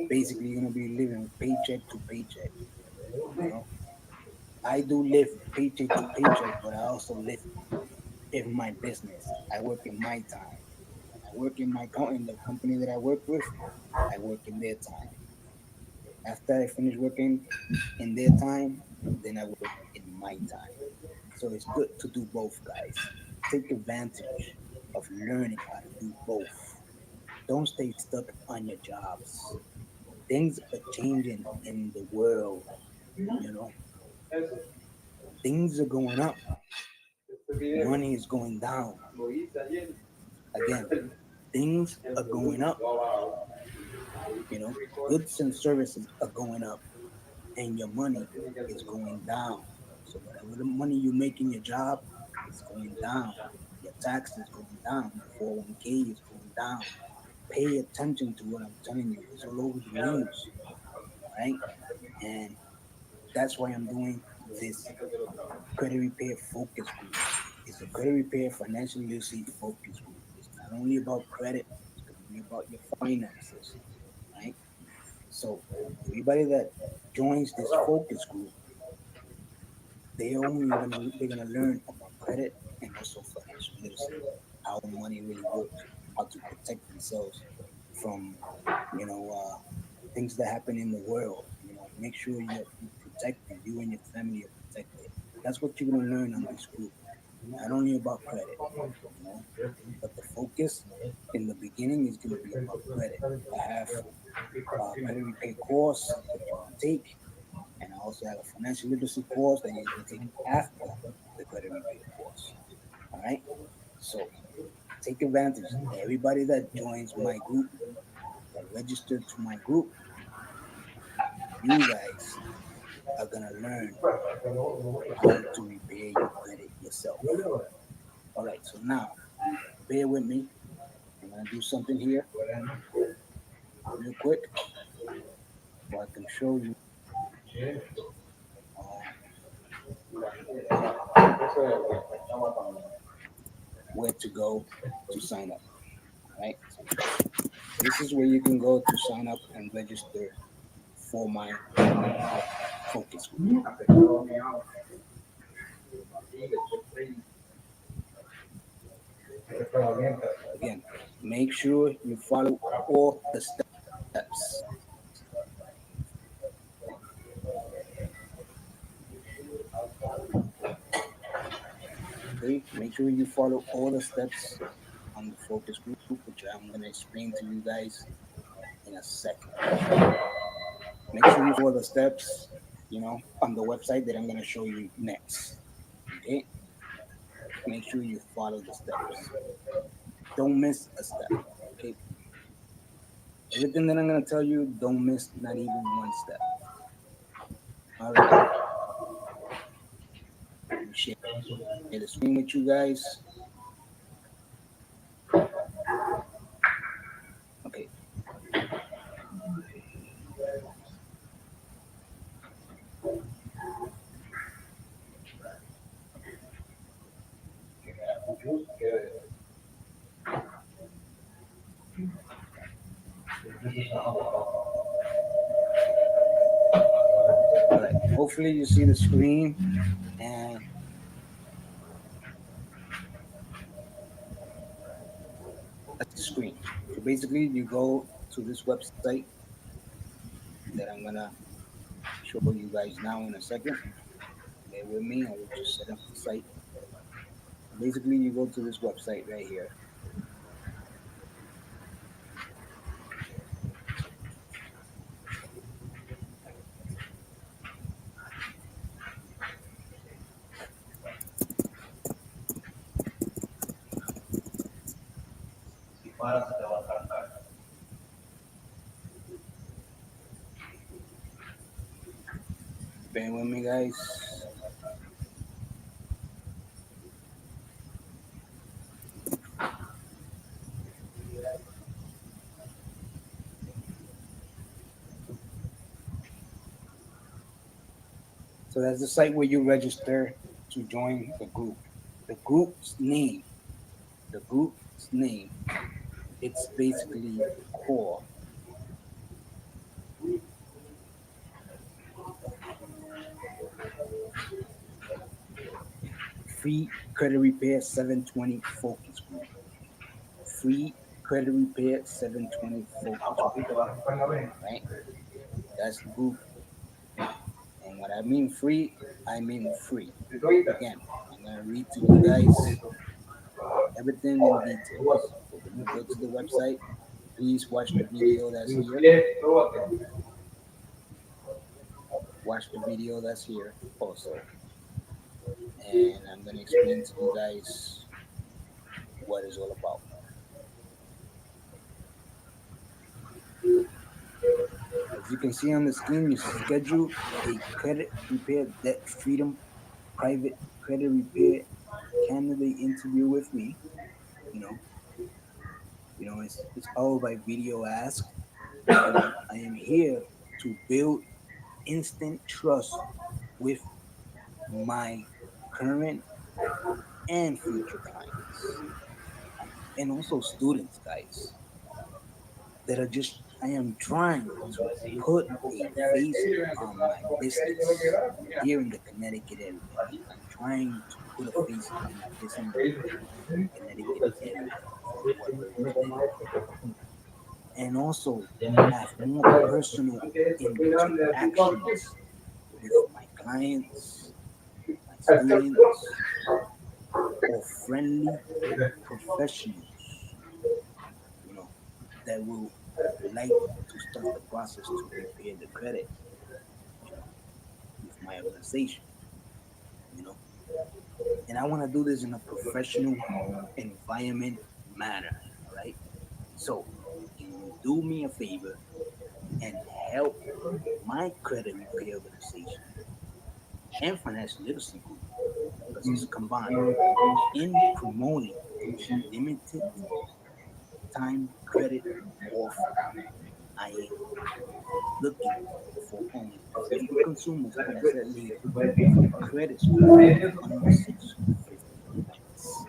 basically you're gonna be living paycheck to paycheck. You know, I do live paycheck to paycheck, but I also live in my business. I work in my time. When I work in the company that I work with, I work in their time. After I finish working in their time, then I work in my time. So it's good to do both, guys. Take advantage of learning how to do both. Don't stay stuck on your jobs. Things are changing in the world, you know. Things are going up. Money is going down. Again, things are going up. Goods and services are going up, and your money is going down. So whatever the money you make in your job is going down. Your tax is going down. Your 401k is going down. Pay attention to what I'm telling you. It's all over the news, right? And that's why I'm doing this credit repair focus group. It's a credit repair financial literacy focus group. It's not only about credit, it's going to be about your finances, right? So everybody that joins this focus group, they're gonna learn about credit and also financial literacy, how money really works, how to protect themselves from things that happen in the world. Make sure you're protected, you and your family are protected. That's what you're gonna learn on this group. Not only about credit, but the focus in the beginning is gonna be about credit. I have a credit repair course that you can take, and I also have a financial literacy course that you can take after the credit repair course. All right. So take advantage. Everybody that joins my group, that registered to my group, you guys are gonna learn how to repair your credit yourself. All right. So now, bear with me. I'm gonna do something here real quick, so I can show you where to go to sign up. All right. So this is where you can go to sign up and register for my focus group. Again, make sure you follow all the steps. Okay, make sure you follow all the steps on the focus group, which I'm going to explain to you guys in a second. Make sure you follow the steps, on the website that I'm going to show you next. Okay? Make sure you follow the steps. Don't miss a step. Okay? Everything that I'm gonna tell you, don't miss not even one step. All right. Let me share the screen with you guys. Okay. All right. Hopefully you see the screen and that's the screen. So basically you go to this website that I'm gonna show you guys now in a second. Bear with me, I will just set up the site. Basically you go to this website right here. Bear with me guys. So that's the site where you register to join the group. The group's name, it's basically core. Free Credit Repair 720 Focus Group. Free Credit Repair 720 Focus Group. Right? That's the group. And when I mean free, I mean free. Again, I'm gonna read to you guys everything in details. When you go to the website, please watch the video that's here. Watch the video that's here also. And I'm gonna explain to you guys what it's all about. As you can see on the screen, you schedule a credit repair debt freedom private credit repair candidate interview with me. You know, it's all by video ask. I am here to build instant trust with my current and future clients, and also students, guys, that are just. I am trying to put a face on my business here in the Connecticut area. I'm trying to put a face on my business in the Connecticut area for what we're doing. And also have more personal interactions with my clients, my students, or friendly professionals, you know, that will like to start the process to repair the credit, you know, with my organization, you know. And I want to do this in a professional environment manner, right? So, can you do me a favor and help my credit repair organization and financial literacy group, because it's combined, in promoting a limited time credit offer? I am looking for only 50 consumers, like I said later, with a credit score under 650 points.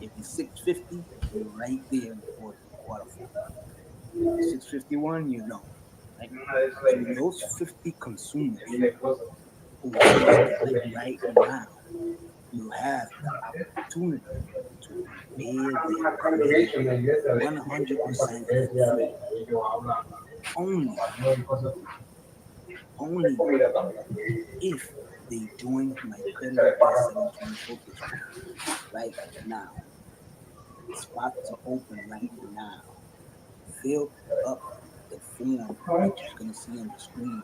If it's 650, you're right there for the qualify. 651, you don't. Right? So those 50 consumers who register right now, you have the opportunity to repair their credit 100% free. Only if they join my credit repair 720 focus group right now. Spots are open right now. Fill up the form that you're gonna see on the screen.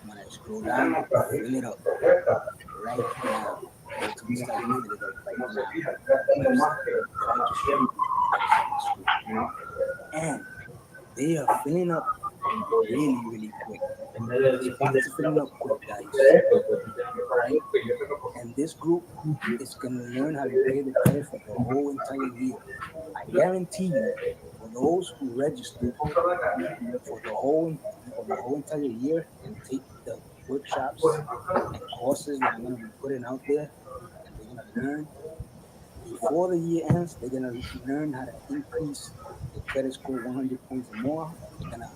When I scroll down, fill it up right now. go to the site and fill it up right now. And they are filling up really, really quick. The box is filling up quick, guys. Right? And this group is gonna learn how to pay the credit for the whole entire year. I guarantee you, for those who register for the whole entire year and take the workshops and courses that I'm gonna be putting out there, and they're gonna learn before the year ends, they're gonna learn how to increase the credit score 100 points or more. They're gonna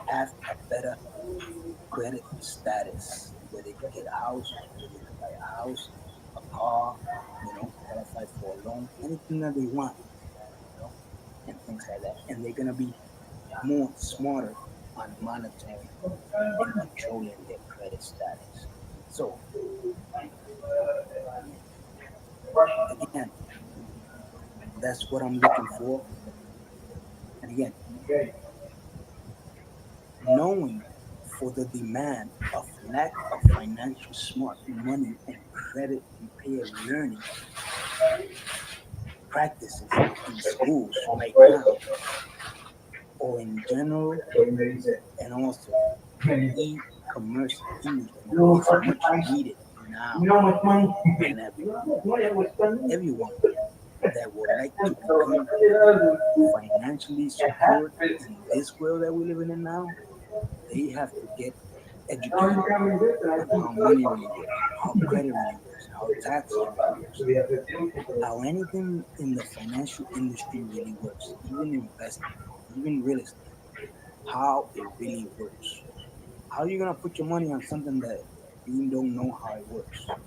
have a better credit status where they can get a house, where they can buy a house, a car, qualify for a loan, anything that they want, and things like that. And they're gonna be more smarter on monitoring and controlling their credit status. So again, that's what I'm looking for. And again, knowing for the demand of lack of financial smart money and credit repair learning practices in schools right now, or in general, and also e-commerce industry is much needed now than ever. Everyone that would like to become financially secure in this world that we're living in now, they have to get educated on how money really works, how credit really works, how taxes really works, how anything in the financial industry really works, even investing, even real estate, how it really works. How are you gonna put your money on something that you don't know how it works? How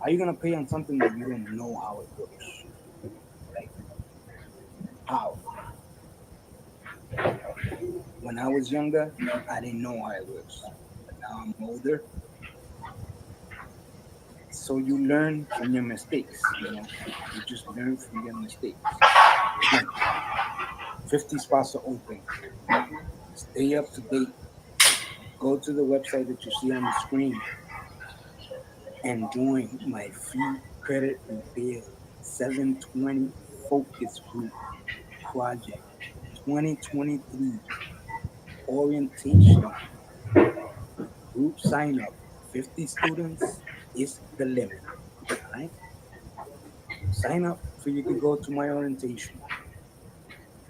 are you gonna pay on something that you don't know how it works? Right? How? When I was younger, I didn't know how it works. But now I'm older. So you learn from your mistakes, You just learn from your mistakes. Again, 50 spots are open. Stay up to date. Go to the website that you see on the screen and join my free credit repair 720 focus group project 2023 orientation group sign up. 50 students is the limit. All right? Sign up so you can go to my orientation.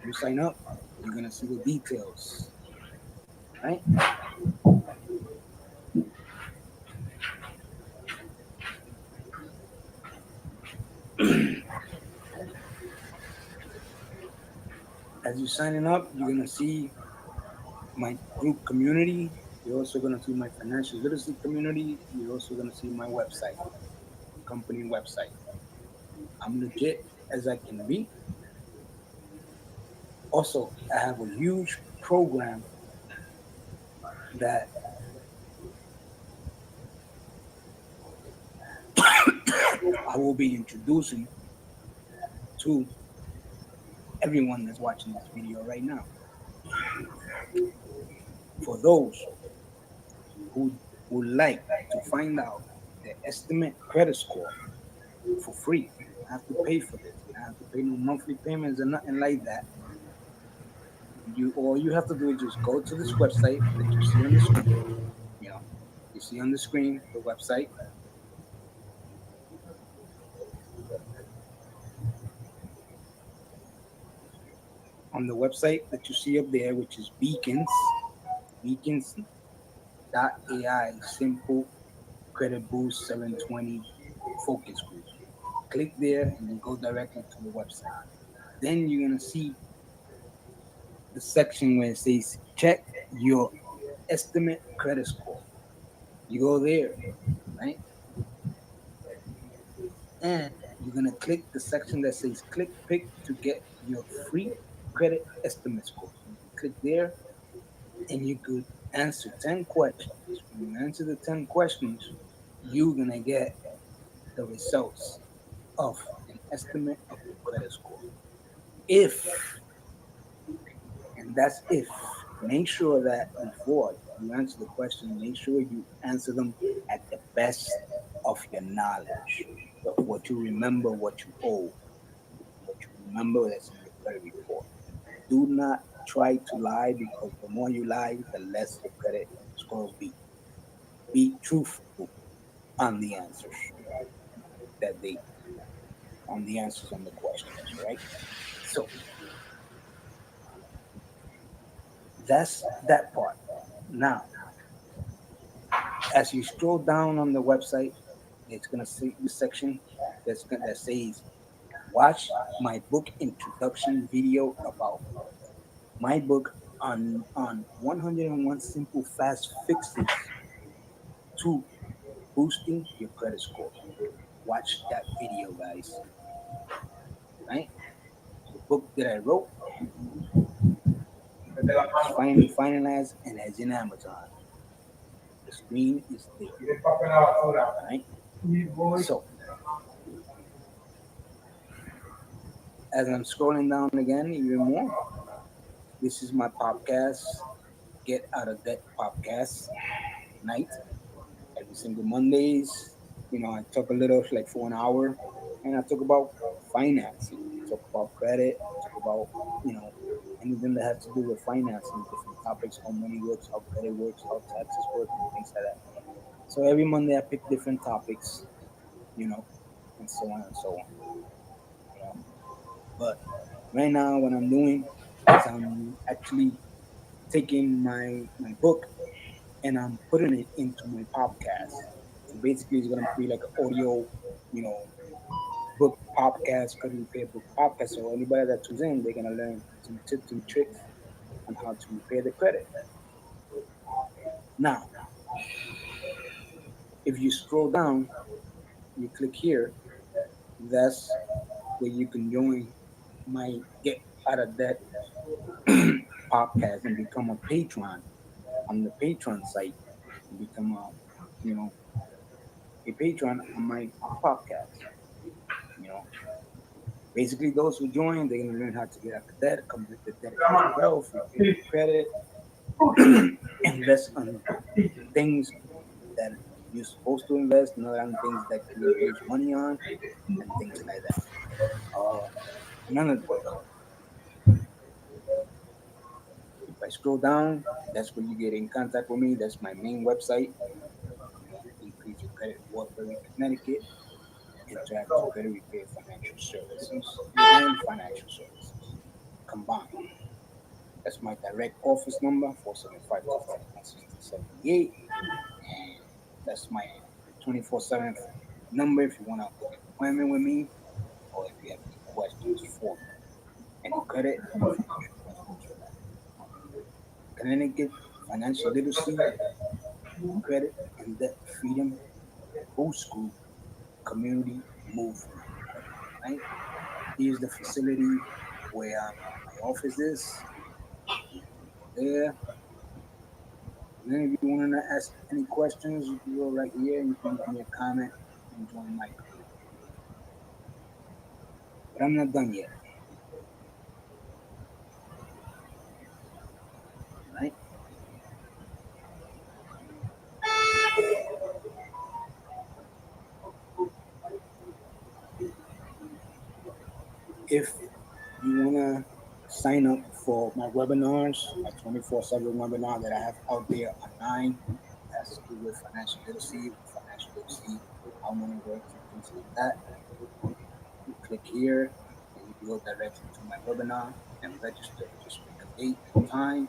You sign up, you're gonna see the details. Right? As you're signing up, you're gonna see my group community. You're also gonna see my financial literacy community. You're also gonna see my website, company website. I'm legit as I can be. Also, I have a huge program that I will be introducing to everyone that's watching this video right now. For those who would like to find out the estimate credit score for free, you don't have to pay for this. You don't have to pay no monthly payments or nothing like that. All you have to do is just go to this website that you see on the screen. You see on the screen the website. On the website that you see up there, which is beacons.ai, simple credit boost 720 focus group. Click there and then go directly to the website. Then you're gonna see the section where it says check your estimate credit score. You go there, right? And you're gonna click the section that says click pick to get your free credit estimate score. You click there and you could answer 10 questions. When you answer the 10 questions, you're gonna get the results of an estimate of your credit score. If, and that's if, make sure that before you answer the question, make sure you answer them at the best of your knowledge, of what you remember, what you owe, what you remember that's in your credit report. Do not try to lie because the more you lie, the less your credit score will be. Be truthful on the answers that they on the answers on the questions, right? So that's that part. Now, as you scroll down on the website, it's gonna see the section that says watch my book introduction video about my book on 101 simple fast fixes to boosting your credit score. Watch that video, guys. Right? The book that I wrote is finally finalized and is in Amazon. The screen is there. Right? So as I'm scrolling down again even more, this is my podcast, Get Out of Debt podcast night. Every single Mondays, I talk a little like for an hour and I talk about financing, talk about credit, talk about, anything that has to do with financing, different topics, how money works, how credit works, how taxes work, and things like that. So every Monday I pick different topics, you know, and so on and so on. You know. But right now what I'm doing is I'm actually taking my book and I'm putting it into my podcast. So basically, it's gonna be like an audio, you know, book podcast, credit repair book podcast. So anybody that tunes in, they're gonna learn some tips and tricks on how to repair the credit. Now, if you scroll down, you click here. That's where you can join my Get Out of Debt podcast and become a patron on the Patreon site. And become you know, a patron on my podcast. You know, basically, those who join, they're gonna learn how to get out of debt, convert the debt into wealth, repay the credit, invest on things that you're supposed to invest, not on things that you lose money on, and things like that. Another thing, if I scroll down, that's where you get in contact with me. That's my main website. Increase your credit, Waterbury, Connecticut. Interactive Credit Repair Financial Services and Financial Services combined. That's my direct office number, 475-251-6078. And that's my 24/7 number if you want to book an appointment with me or if you have any questions for me. Any credit or financial questions for that. Connecticut Financial Literacy, Credit and Debt Freedom Boost Group Community Movement. Right? Here's the facility where my office is. There. And then if you want to ask any questions, you can go right here and you can leave me a comment and join my group. But I'm not done yet. Right? If you want to sign up for my webinars, my 24/7 webinar that I have out there online, that has to do with financial literacy, how money works, and things like that. You click here and you go directly to my webinar and register. Just pick a date and time.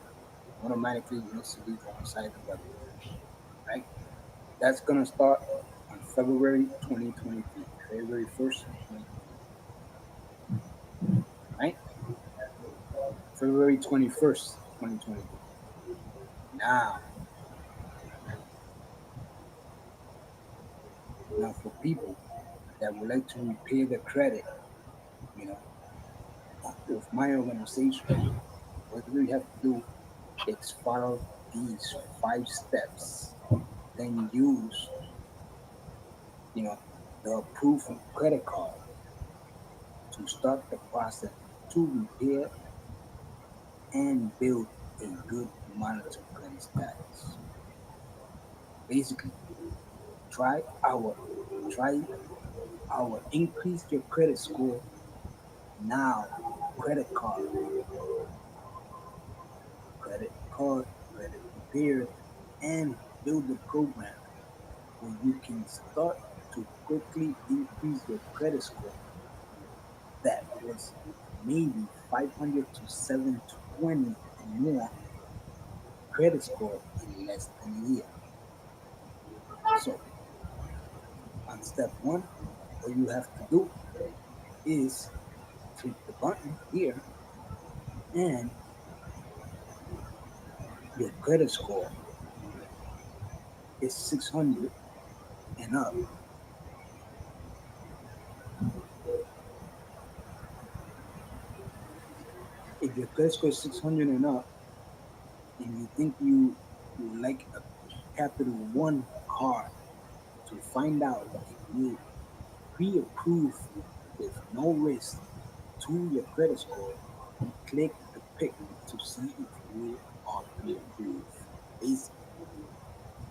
Automatically, you instantly go inside the webinar. Right? That's going to start on February 2023, February 1st, 2023. Right? February 21st, 2023. Now for people that would like to repay the credit, you know, with my organization, what we have to do is follow these 5 steps, then use, the approved credit card to start the process to repair and build a good monetary credit status. Basically, try our try our increase your credit score now. Credit card, credit repair, and build a program where you can start to quickly increase your credit score that was maybe 500 to 720 and more credit score in less than a year. So, on step one, all you have to do is click the button here, and your credit score is 600 and up. If your credit score is 600 and up, and you think you like a Capital One card, to find out if you pre-approved with no risk to your credit score, click the pick to see if you are pre-approved. Basically,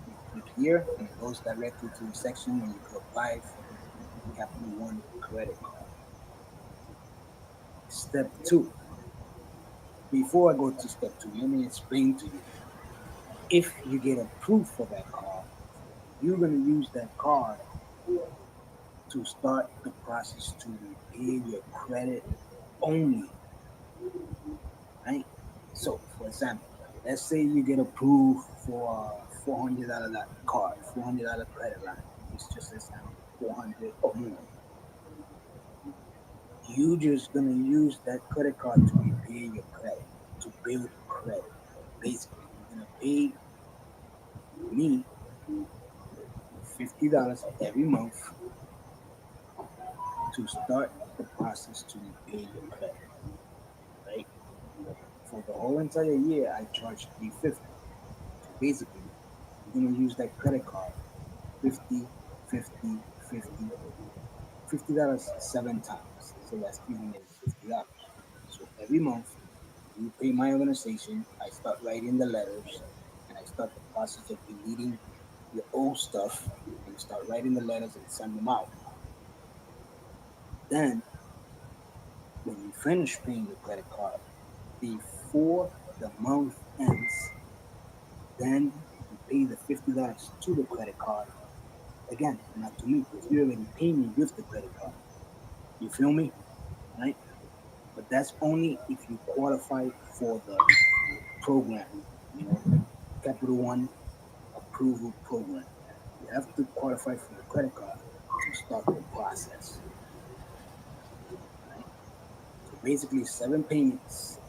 you click here and it goes directly to the section where you can apply for the Capital One credit card. Step two. Before I go to step two, let me explain to you. If you get approved for that card, you're going to use that card to start the process to repay your credit only, right? So, for example, let's say you get approved for a $400 card, $400 credit line. It's just example, 400 or more. You just gonna use that credit card to repay your credit, to build credit. Basically, you're gonna pay me $50 every month to start the process to repay your credit, right? For the whole entire year, I charge $350. So basically, you're gonna use that credit card 50, 50, 50, $50 seven times. So that's $350. So every month you pay my organization, I start writing the letters, and I start the process of deleting your old stuff and start writing the letters and send them out. Then when you finish paying your credit card, before the month ends, then you pay the $50 to the credit card. Again, not to me, because you already paid me with the credit card. You feel me? Right? But that's only if you qualify for the program, you know, Capital One approval program. You have to qualify for the credit card to start the process. Right? So basically, seven payments,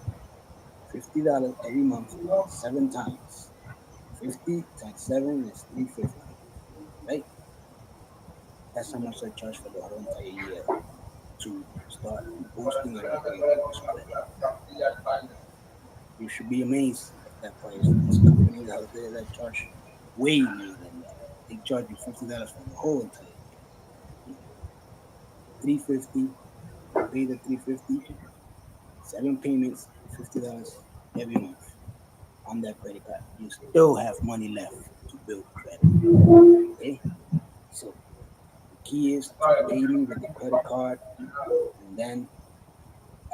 $50 every month, seven times. 50 times seven is 350. Right? That's how much I charge for the whole entire year to start boosting and upgrading this credit. You should be amazed at that price. There's companies out there that charge way more than that. They charge you $50 for the whole entire year. 350, pay the 350, seven payments, $50 every month on that credit card. You still have money left to build credit. Okay? So the key is to pay me with the credit card, and then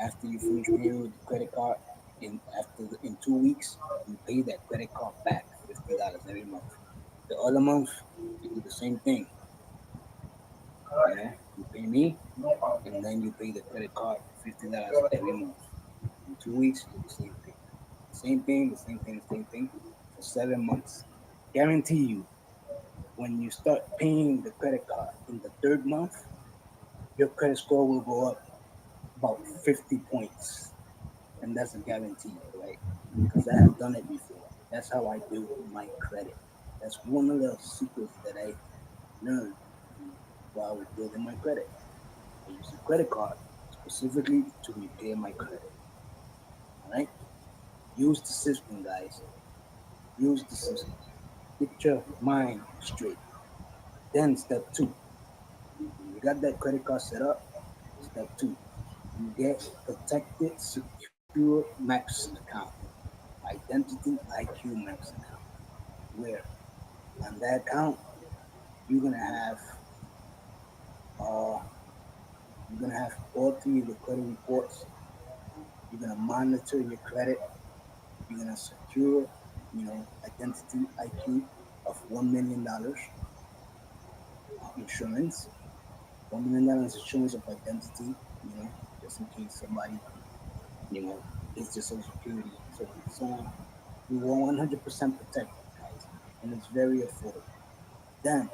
after you finish paying with the credit card, in 2 weeks, you pay that credit card back $50 every month. The other month, you do the same thing. You know, you pay me, and then you pay the credit card $50 every month. In 2 weeks, you do the same thing. Same thing, the same thing, the same thing for 7 months. Guarantee you, when you start paying the credit card in the third month, your credit score will go up about 50 points. And that's a guarantee, right? Because I have done it before. That's how I build my credit. That's one of the secrets that I learned while I was building my credit. I use a credit card specifically to repair my credit. All right? Use the system, guys. Use the system. Get your mind straight. Then step two. You got that credit card set up. Step two. You get protected, secure Max account. Identity IQ Max account. Where on that account you're gonna have uh, you're gonna have all three of the credit reports. You're gonna monitor your credit. You're gonna secure, identity IQ of $1 million insurance. $1 million insurance of identity. Just in case somebody, gets your social security and so on and so on. You will 100% protect, guys, and it's very affordable. Then,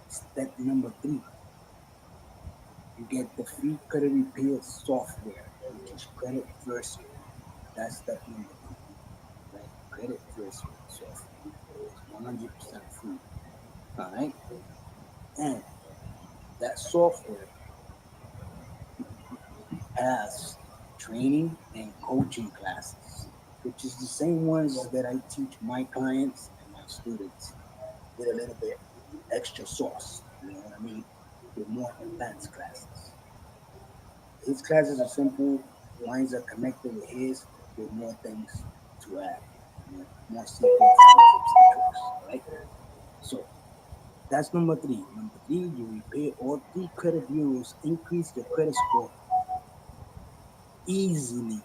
step number three, you get the free credit repair software, which is Credit Versary. That's step number three, right? Credit Versary software. It's 100% free. All right? And that software has training and coaching classes, which is the same ones that I teach my clients and my students with a little bit extra sauce. You know what I mean? With more advanced classes. His classes are simple, mine are connected with his with more things to add. More secrets and tips and tricks. Right? So that's number three. Number three, you repay all three credit bureaus, increase your credit score easily.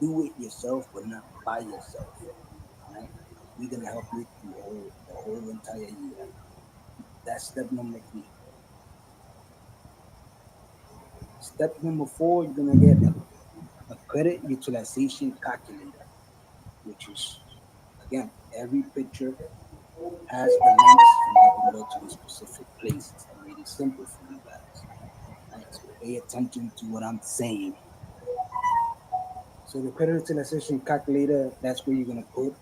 Do it yourself, but not by yourself. Right? We're gonna help you through the whole entire year. That's step number three. Step number four, you're gonna get a credit utilization calculator, which is again every picture has the links and you can go to the specific places. I made it simple for you guys. Right? So pay attention to what I'm saying. So the credit utilization calculator, that's where you're gonna put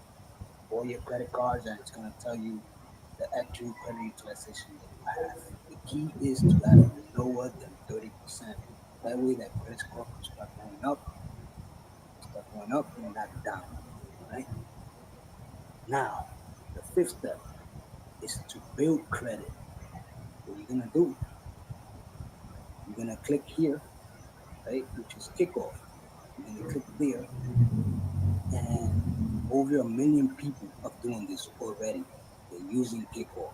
all your credit cards and it's gonna tell you the actual credit utilization that you have. The key is to have it lower than 30%. That way that credit score can start going up and not down. Right? Now, the fifth step is to build credit. What you're gonna do, you're gonna click here, right, which is kickoff. You're gonna click there, and over 1 million people are doing this already. They're using kickoff.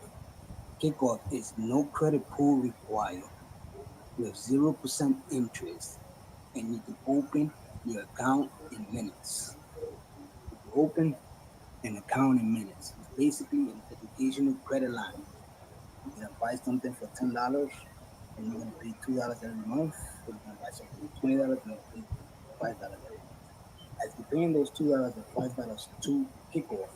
Kickoff is no credit pull required with 0% interest, and you can open your account in minutes. You can open an account in minutes. It's basically an educational credit line. You're gonna buy something for $10, and you're gonna pay $2 every month. Or you're gonna buy something for $20, and you're gonna pay $5 every month. As you're paying those $2 and $5 to kickoff,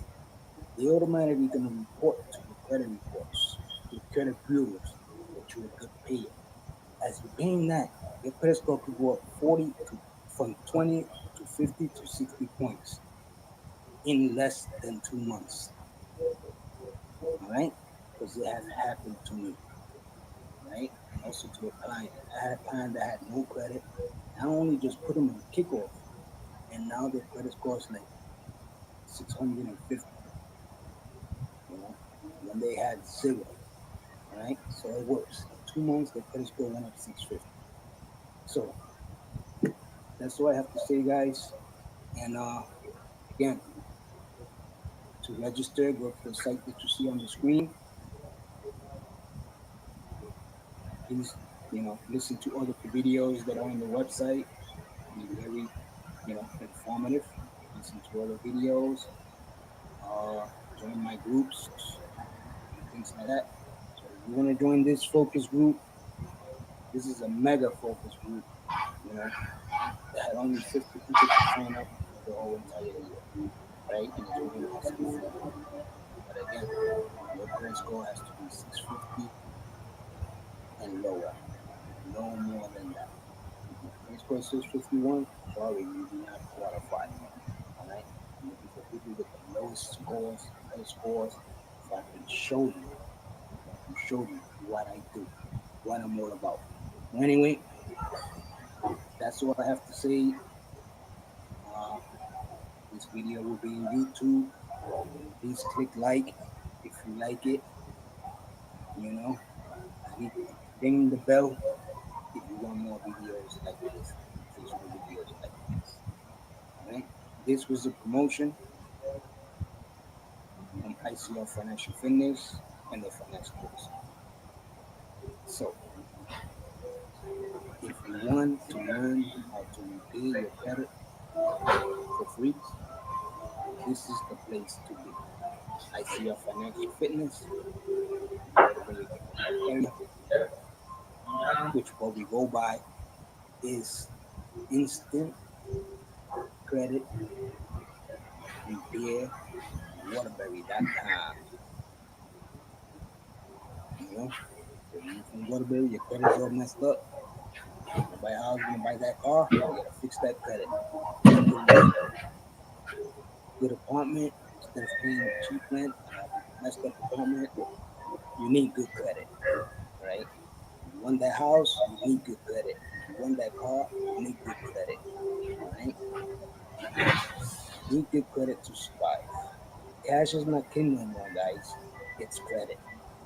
they automatically gonna report to your credit reports, your credit bureaus, that you're a good payer. As you're paying that, your credit score could go up from 20 to 50 to 60 points in less than 2 months. All right, because it has happened to me. Right, and also to a client. I had a client that had no credit. I only just put them in kickoff, and now their credit score is like 650. You know, when they had zero. Right, so it works. In 2 months, their credit score went up 650. So that's what I have to say, guys. And again, to register, go to the site that you see on the screen. Please, listen to all of the videos that are on the website. Be very, informative. Listen to all the videos. Join my groups and things like that. So if you want to join this focus group, this is a mega focus group. That had only 50 people to sign up for the whole entire year, right? And it's only possible for you. But again, your credit score has to be 650 and lower, no more than that. If your credit score is 651, sorry, you do not qualify. All right, I'm looking for people with the lowest scores, credit scores, so I can show you what I do, what I'm all about. Well, anyway, that's all I have to say. Uh, this video will be on YouTube. Please click like if you like it. You know, Click, ring the bell if you want more videos like this, educational videos like this. All right. This was a promotion from ICL Financial Fitness and the Finance Course. So, if you want to learn how to repay your credit for free, this is the place to be. I see your financial fitness, motivated area, which what we go by is instant credit repair Waterbury.com. You know, so you from Waterbury, your credit's all messed up. You wanna buy a house, you wanna buy that car, you gotta fix that credit. Good apartment, instead of paying cheap rent, messed up apartment, you need good credit, right? You want that house, you need good credit. You want that car, you need good credit, right? You need good credit to survive. Cash is not king no more, guys. It's credit.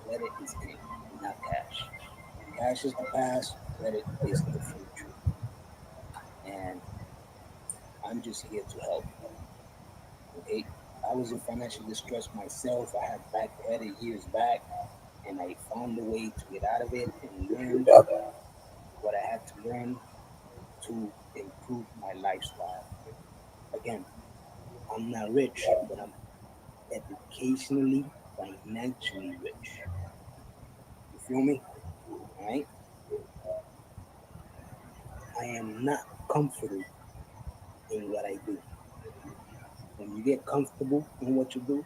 Credit is king, not cash. Cash is the past, credit is the future. And I'm just here to help. Okay? I was in financial distress myself. I had bad credit years back, and I found a way to get out of it and learn what I had to learn to improve my lifestyle. Again, I'm not rich, but I'm educationally, financially rich. You feel me? All right? I am not comfortable in what I do. When you get comfortable in what you do,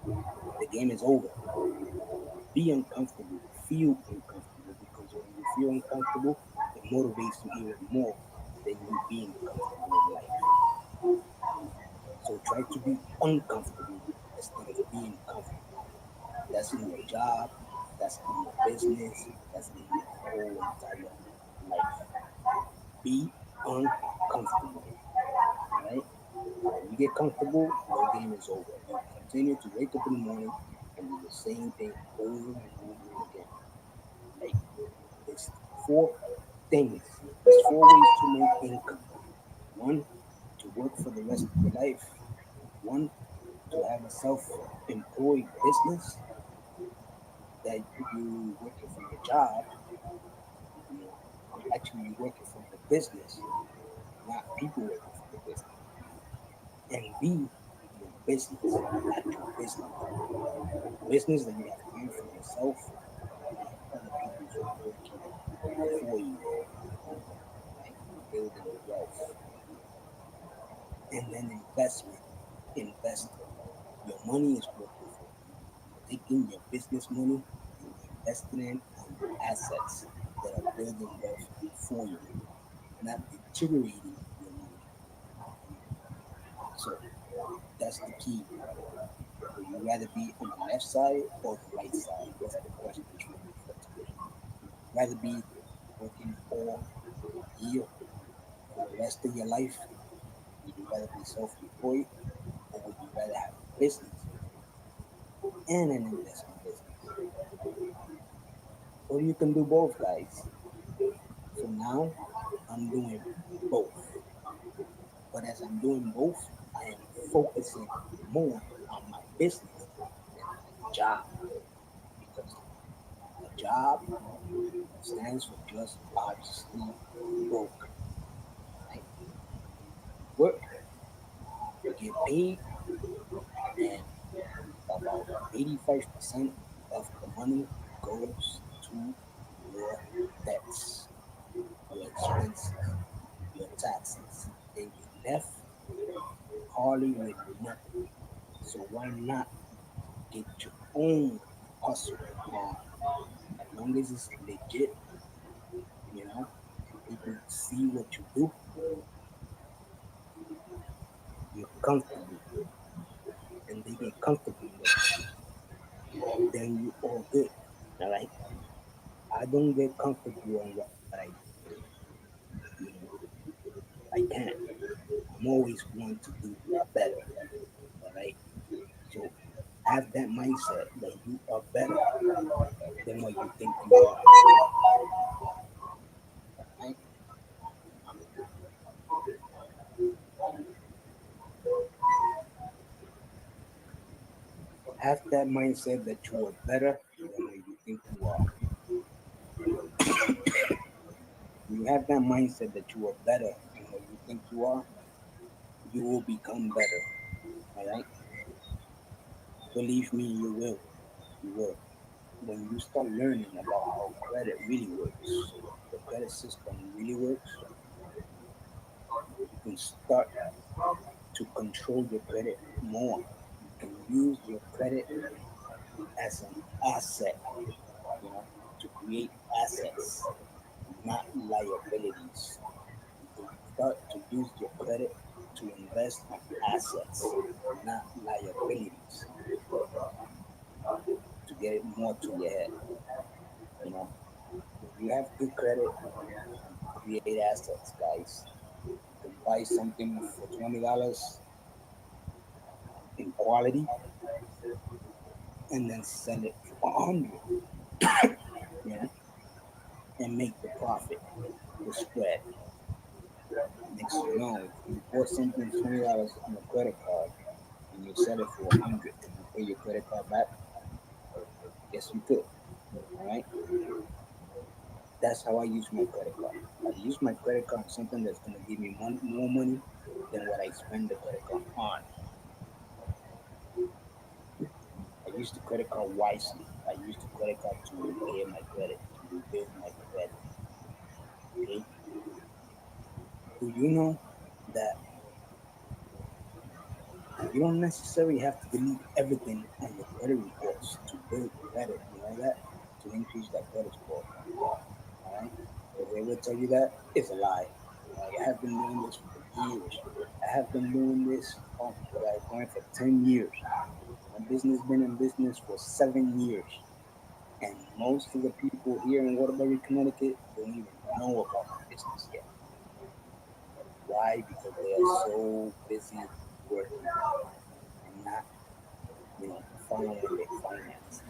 the game is over. Be uncomfortable, feel uncomfortable, because when you feel uncomfortable, it motivates you even more than you being comfortable in life. So try to be uncomfortable instead of being comfortable. That's in your job, that's in your business, that's in your whole entire life. Be uncomfortable. Right? When you get comfortable, your game is over. You continue to wake up in the morning and do the same thing over and over again. Like there's four things. There's four ways to make income. One, to work for the rest of your life. One, to have a self-employed business that you working from your job. You know, actually you working from the business, not people working for the business. And B, your business, not your business. Business that you have to do for yourself, other people's working for you, right? Building wealth. And then investment, invest. Your money is working for you. Taking your business money and investing it on assets that are building wealth for you, not deteriorating your money. So that's the key. Would you rather be on the left side or the right side? That's the question for today. Rather be working all year for the rest of your life? Would you rather be self-employed or would you rather have a business and an investment business? Or you can do both, guys. So now I'm doing both. But as I'm doing both, I am focusing more on my business than my job. Because a job stands for just obviously broke. Right? Work, you get paid, and about 85% of the money goes to your debts, your expenses, your taxes, and you're left hardly with nothing. So why not get your own hustle on? As long as it's legit, you know, and people see what you do, you're comfortable, and they get comfortable with you, then you all good. All right. I don't get comfortable on what I do. You know, I can't. I'm always going to do better. All right. So have that mindset that you are better than what you think you are. Right? Have that mindset that you are better than what you think you are. you have that mindset that you are better than what you think you are, you will become better. All right? Believe me, you will. You will. When you start learning about how credit really works, the credit system really works, you can start to control your credit more. You can use your credit as an asset, you know, to create assets, not liabilities. You can start to use your credit to invest on assets, not liabilities, to get it more to your head. You know, when you have good credit, you create assets, guys. You can buy something for $20 in quality and then sell it for 100, you know, and make the profit, the spread. Next you know, if you bought something $20 on a credit card and you sell it for 100, can you pay your credit card back? Yes, you could. All right. That's how I use my credit card. I use my credit card on something that's going to give me more money than what I spend the credit card on. I use the credit card wisely. I use the credit card to repair my credit, to rebuild my credit. Okay? Do you know that you don't necessarily have to delete everything on your credit reports to build credit? You know that? To increase that credit score. All right? If they will tell you that, it's a lie. I have been doing this for years. I have been doing this, oh my God, going for 10 years. My business been in business for 7 years. And most of the people here in Waterbury, Connecticut don't even know about my business yet. Why? Because they are so busy working and not, following their finances.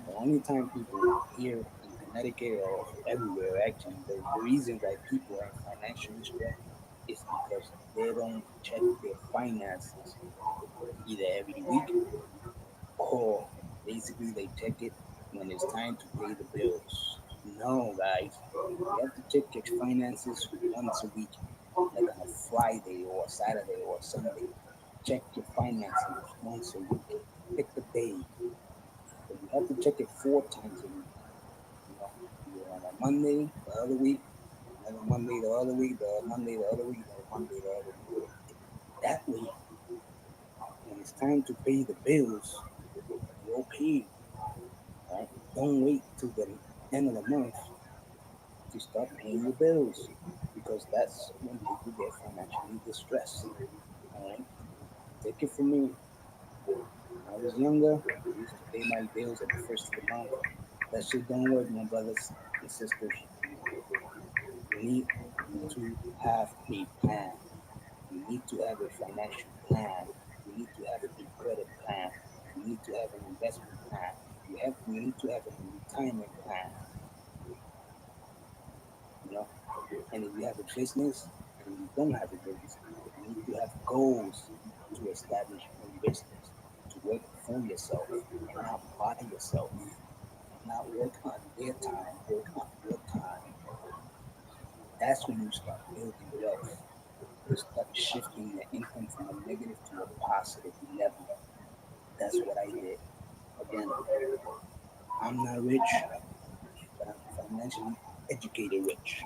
The only time people here in Connecticut or everywhere, actually, the reason why people are financially stressed is because they don't check their finances either every week or basically they check it when it's time to pay the bills. No, guys, you have to check your finances once a week, like on a Friday or a Saturday or a Sunday. Check your finances once a week. Pick the day, but you have to check it 4 times a week. Either on a Monday the other week, another Monday the other week, the other Monday the other week, the other Monday the other week. That way, when it's time to pay the bills, you're paid. Right? Don't wait till the end of the month to start paying your bills because that's when people get financially distressed. All right? Take it from me. When I was younger, I used to pay my bills at the first of the month. That shit don't work, my brothers and sisters. You need to have a plan. You need to have a financial plan. You need to have a credit plan. You need to have an investment plan. You need to have a retirement plan. You know, and if you have a business and you don't have a business, you need to have goals to establish your business, to work for yourself and not by yourself, and not work on their time, work on your time. That's when you start building wealth. You start shifting the income from a negative to a positive level. That's what I did. Again, I'm not rich, but I'm financially educated rich.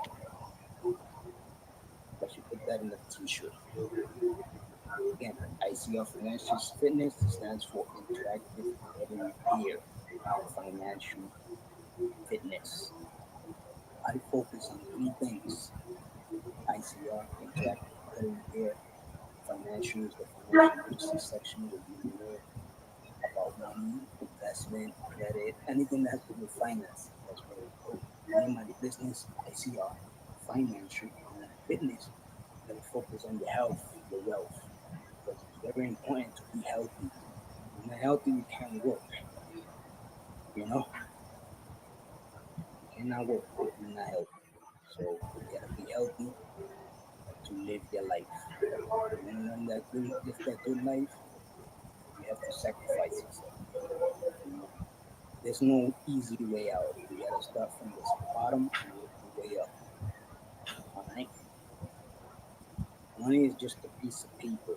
I should put that in a t-shirt. Again, ICR Financial Fitness stands for Interactive Credit Repair Financial Fitness. I focus on 3 things. ICR, Interactive Credit Repair Financial is the financial literacy section where you learn about money, investment, credit, anything that has to do with finance. That's where we go. Me and my business, ICR, Financial Fitness, I'm going to focus on your health, your wealth, because it's very important to be healthy. If you're not healthy, you can't work. You know, you cannot work if you're not healthy. So you gotta be healthy to live your life. You want to live that good life, you have to sacrifice yourself. You know, there's no easy way out. You gotta start from the bottom and work your way up. All right. Money is just a piece of paper.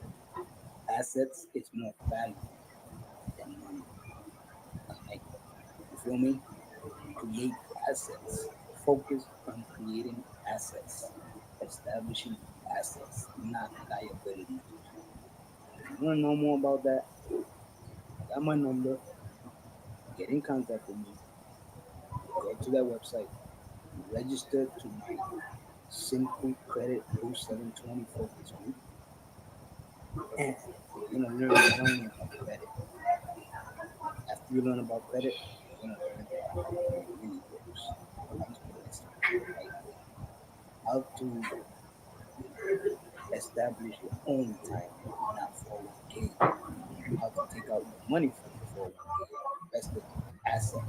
Assets is more valuable than money. All right. You feel me? Create assets. Focus on creating assets, establishing assets, not liability. You want to know more about that? I got my number. Get in contact with me. Go to that website. Register to my Simple Credit Boost 720 focus group. And you're going to learn not only about credit. After you learn about credit, you're going to learn how it really works. I'm just putting this right there. How to establish your own time, not 401k. How to take out your money from your 401k. That's the asset,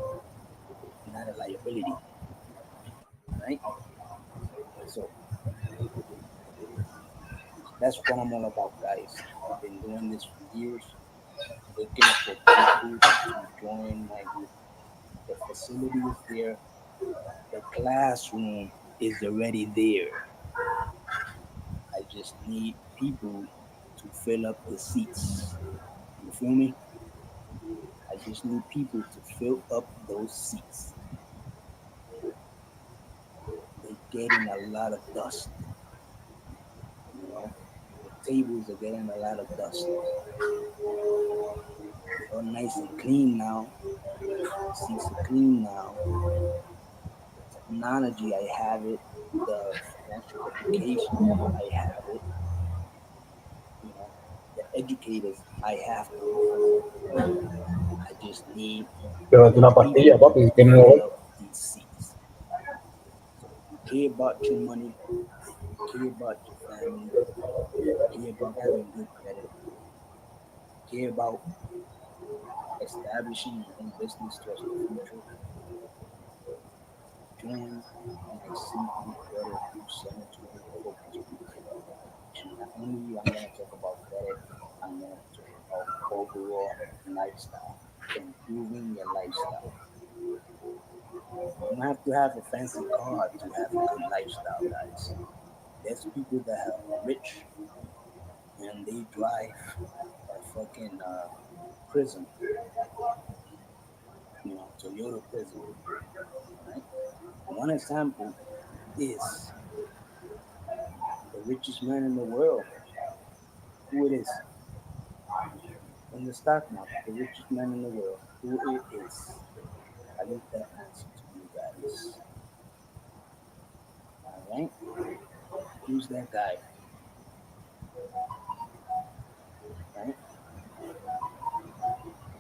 not a liability. Right? So that's what I'm all about, guys. I've been doing this for years, looking for people to join my group. The facility is there, the classroom is already there. I just need people to fill up the seats. You feel me? I just need people to fill up those seats. They're getting a lot of dust. You know, the tables are getting a lot of dust. They're all nice and clean now. Seats are clean now. The technology, I have it. The financial education, I have it. You know, the educators, I have them. I just need Pero es una people pastilla, papi, to que no. fill up these seats. So you care about your money, you care about your family, you care about having good credit, you care about establishing your own business towards the future. Join my Simple Credit Boost 720 focus group. Not only I'm going to talk about credit, I'm going to talk about overall lifestyle, improving your lifestyle. You don't have to have a fancy car to have a good lifestyle, guys. There's people that are rich and they drive a fucking prison, Toyota prison. Right? One example is the richest man in the world. Who it is? In the stock market, the richest man in the world. Who it is? I leave that answer to you guys. All right? Who's that guy? Right?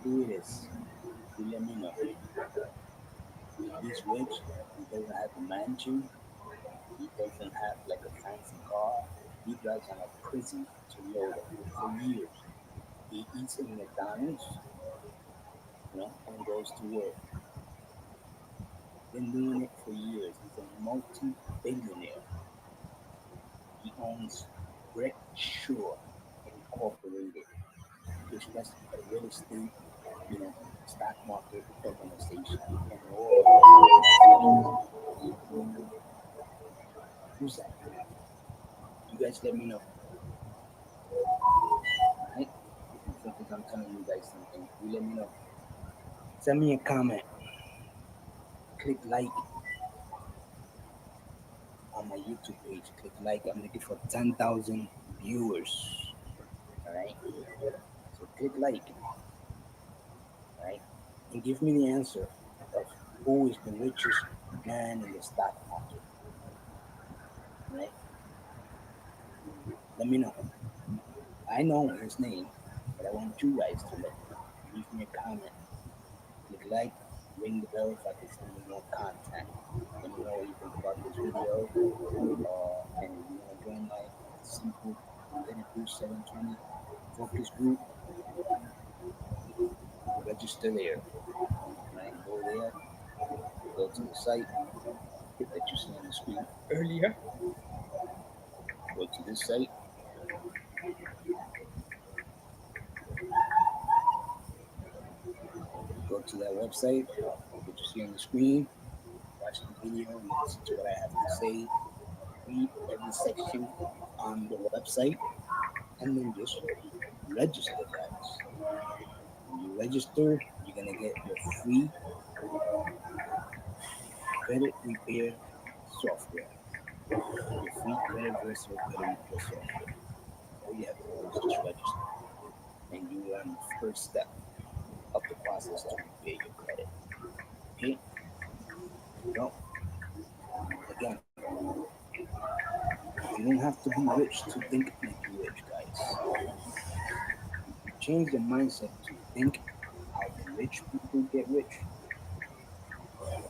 Who it is? You let me know. He's rich. He doesn't have a mansion. He doesn't have like a fancy car. He drives on a prison Toyota for years. He eats in McDonald's, and goes to work. Been doing it for years. He's a multi-billionaire. He owns Berkshire Incorporated, which that's a real estate, stock market organization. And all who's that? You guys let me know. Right? If you think I'm telling you guys something, you let me know. Send me a comment. Click like on my YouTube page. Click like. I'm looking for 10,000 viewers. All right. So click like. All right. And give me the answer of who is the richest man in the stock market. All right. Let me know. I know his name, but I want you guys to let me know. Leave me a comment. Click like. Ring the bell if I can send you more content. Let me know what you think about this video. And if you want to join my Simple Credit Boost 720 focus group, register there. Right? Go there, go to the site that you see on the screen earlier. Go to this site. Go to that website that you see on the screen. Watch the video and listen to what I have to say. read every section on the website, and then just register, guys. When you register, you're gonna get your free credit repair software. Your free credit versatile credit repair software. All you have to do is just register, and you learn the first step of the process to repair your credit. Okay? Well, again, you don't have to be rich to think like you're rich, guys. If you change your mindset to think how the rich people get rich,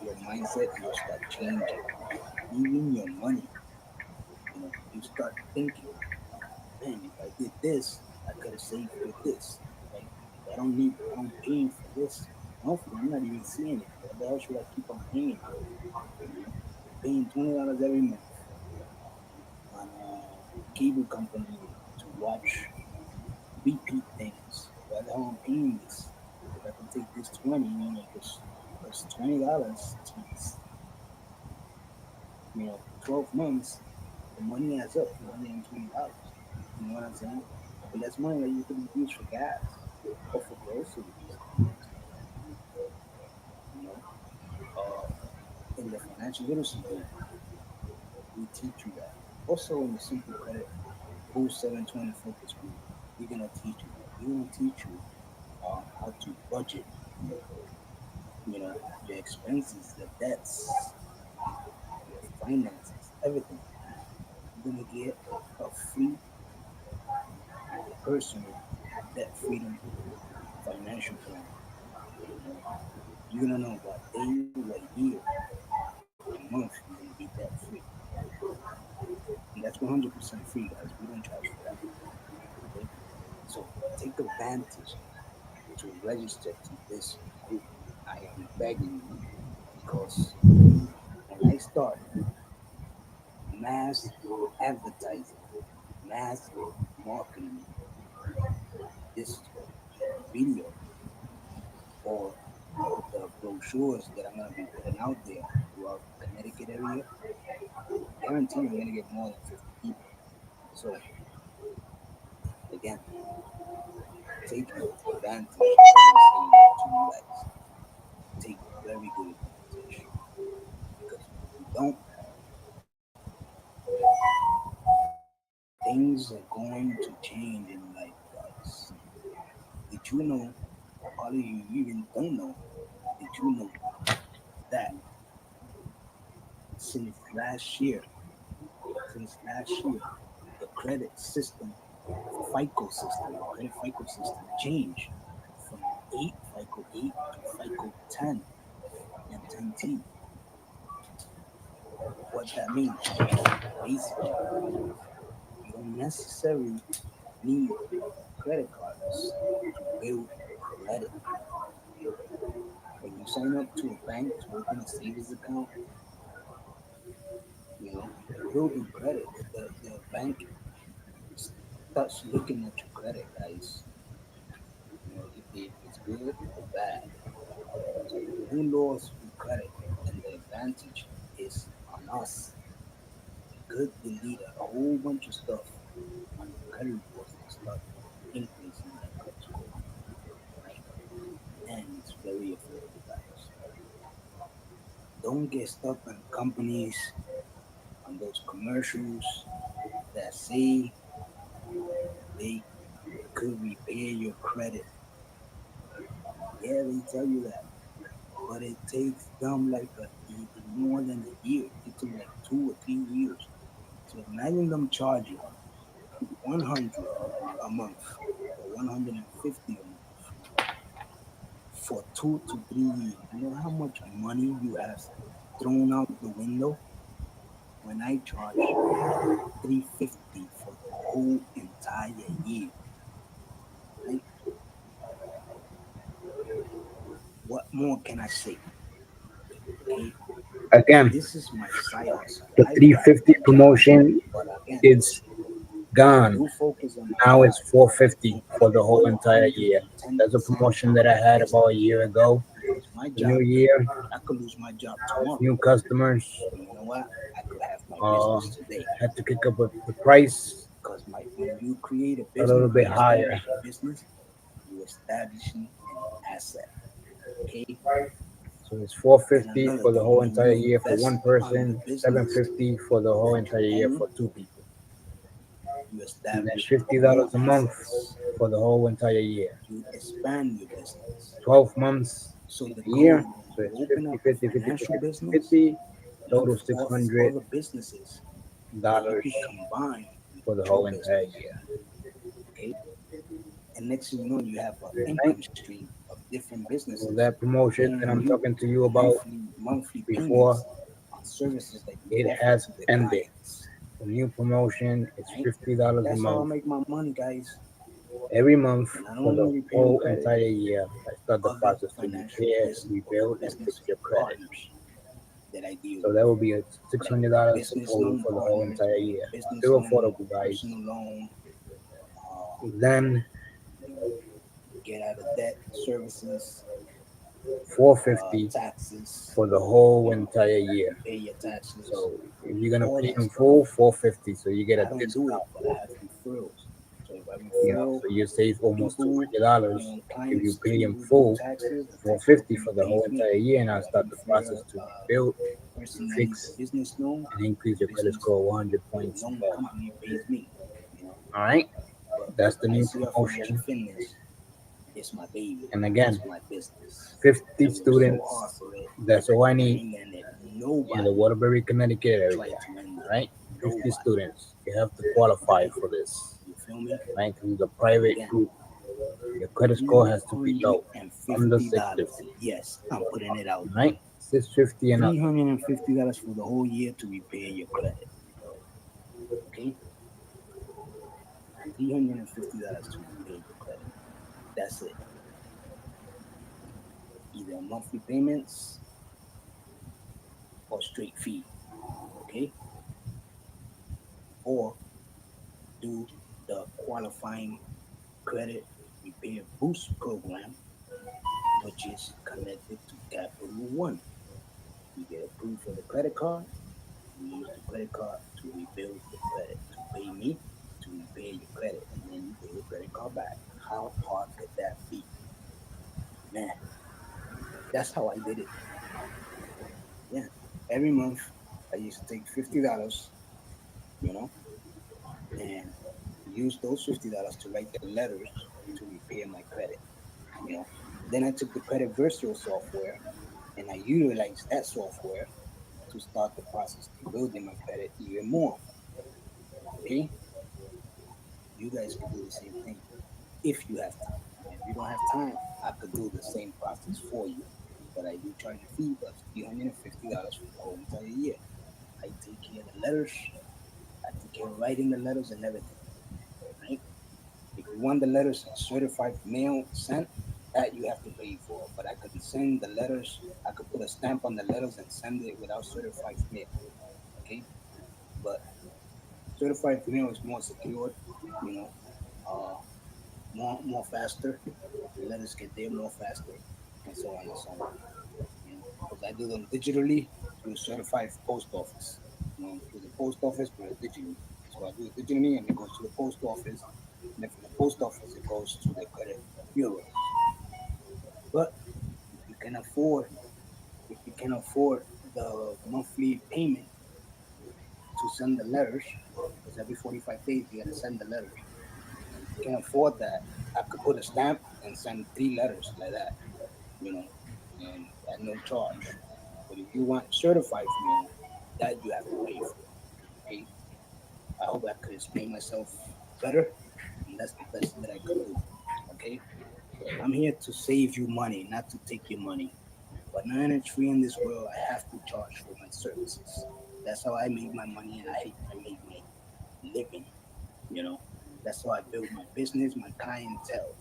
your mindset will start changing. Even your money, you start thinking, man, if I did this, I could have saved for this. Like, I'm paying for this. Hopefully, I'm not even seeing it. What the hell should I keep on paying for? Paying $20 every month on a cable company to watch repeat things. Why the hell I'm paying this? If I can take this 20, it's $20 times 12 months, the money adds up to $120. You know what I'm saying? But that's money that you could use for gas or for groceries. You know, in the financial literacy group, we teach you that. Also, in the Simple Credit Boost 720 Focus Group, we're gonna teach you that. We're gonna teach you how to budget. The expenses, the debts, your finances, everything. You're gonna get a free personal debt freedom financial plan. You're gonna know what day, what year, what month you're gonna be debt free. And that's 100% free, guys. We don't charge for that. Okay? So take advantage to register to this group. I am begging you, because when I started mass advertising, mass marketing, this video or the brochures that I'm going to be putting out there throughout the Connecticut area, guarantee I'm going to get more than 50 people. So, again, take advantage of what I'm saying to you guys. Take very good advantage. Because if you don't, things are going to change in life, guys. Did you know, all of you even don't know, did you know that since last year, the credit system, FICO system, the credit FICO system changed from 8 to FICO 10 and 10T. What that means, basically, you don't necessarily need credit cards to build credit. When you sign up to a bank to open a savings account, you're building credit. The bank starts looking at your credit, guys. If it's good or bad. So who knows with credit? And the advantage is on us. We could delete a whole bunch of stuff on the credit reports and start increasing that credit score. Right? And it's very affordable, guys. Don't get stuck on companies, on those commercials that say they could repair your credit. Yeah, they tell you that, but it takes them like more than a year. It takes them like 2 or 3 years. So imagine them charging 100 a month or 150 a month for 2 to 3 years. You know how much money you have thrown out the window? When I charge $350 for the whole entire year, right? What more can I say? Okay, Again, this is my side hustle. the 350 promotion is gone. Do focus on Now it's 450 for the whole entire year. That's a promotion that I had about a year ago. my The job. new year, I could lose my job tomorrow. new customers. You know what? I could have business today. Had to kick up the price Because when you create a a business, little bit you higher. establish a business, you establishing an asset. Okay. So it's 450 And for the another whole thing, entire when you year for invest one on person, the business 750 for the whole that entire you year own, for two people, you and then establish $50 a more month assets. for the whole entire year. You expand your business. 12 months So in the a goal, year, when so you it's open 50, up a 50, 50, 50, financial 50, business, 50, total look for $600 other businesses that you could combine for the with whole your entire business. year. Okay. And next thing you know, you have an Right? income stream of different businesses. So that promotion that I'm paying talking to you about monthly before, payments on services that you it offer has to the ended. clients. The new promotion is Right? $50 a That's how I month make my money, guys. every month And I for don't the only repay on whole credit, entire year. I start the other process to financial repair, business rebuild, and business fix your credit. partners that I deal So with, that will be a like $600 business total loan for the whole partners, entire year. business Still loan, affordable, guys. personal loan, Then you know, get out of debt services, $450 taxes, for the whole entire year. pay your taxes. So if you're gonna all pay that in stuff. full, $450. So you get I a don't do it, discount. but I have referrals. So if I You know, refer so you save almost people, $200 if you clients pay in to do full. taxes, the tax $450 company for the pays whole me. entire year, and I'll If I start the refer process to a rebuild, person that needs fix, a business loan, and increase your credit business score 100 points loan more. company pays me. You know, All right, but that's the new ICR Financial promotion. Fitness is my baby. And again, It's my business. 50 I work so students. hard for it. That's all I need And then in the nobody Waterbury, Connecticut area. tried to end All it. right, 50 Nobody. students. You have to qualify for this. You feel me? Right, because it's a private Again, group. Your credit score has to be low, under $350. 650. Yes, I'm putting it out. Right, 650 and up. $350 for the whole year to repair your credit. Okay, $350 to repair your credit. That's it. Either monthly payments or straight fee. Okay, or do the qualifying credit repair boost program, which is connected to Capital One. You get approved for the credit card. You use the credit card to rebuild the credit, to pay me to repair your credit, and then you pay your credit card back. How hard could that be? Man, that's how I did it. Yeah. Every month I used to take $50, you know, and use those $50 to write the letters to repair my credit. You know. Then I took the credit virtual software and I utilized that software to start the process to building my credit even more. Okay? You guys can do the same thing if you have time. If you don't have time, I could do the same process for you. But I do charge a fee of $350 for the whole entire year. I take care of the letters, I take care of writing the letters and everything. Right? If you want the letters certified mail sent, that you have to pay for. But I could send the letters, I could put a stamp on the letters and send it without certified mail. Okay? But certified mail is more secure, you know, uh, more faster. The letters get there more faster, and so on and so on. You know, because I do them digitally through certified post office. You know, through the post office, but digitally. So I do it digitally, and it goes to the post office, and then from the post office, it goes to the credit bureau. But if you can afford, if you can afford the monthly payment to send the letters, because every 45 days you got to send the letters. If you can afford that, I could put a stamp and send 3 letters like that, you know, and at no charge. But if you want certified mail, that you have to pay for. Okay. I hope I could explain myself better, and that's the best that I could do. Okay. I'm here to save you money, not to take your money. But none is free in this world. I have to charge for my services. That's how I make my money, and I make my living. You know, that's how I build my business, my clientele,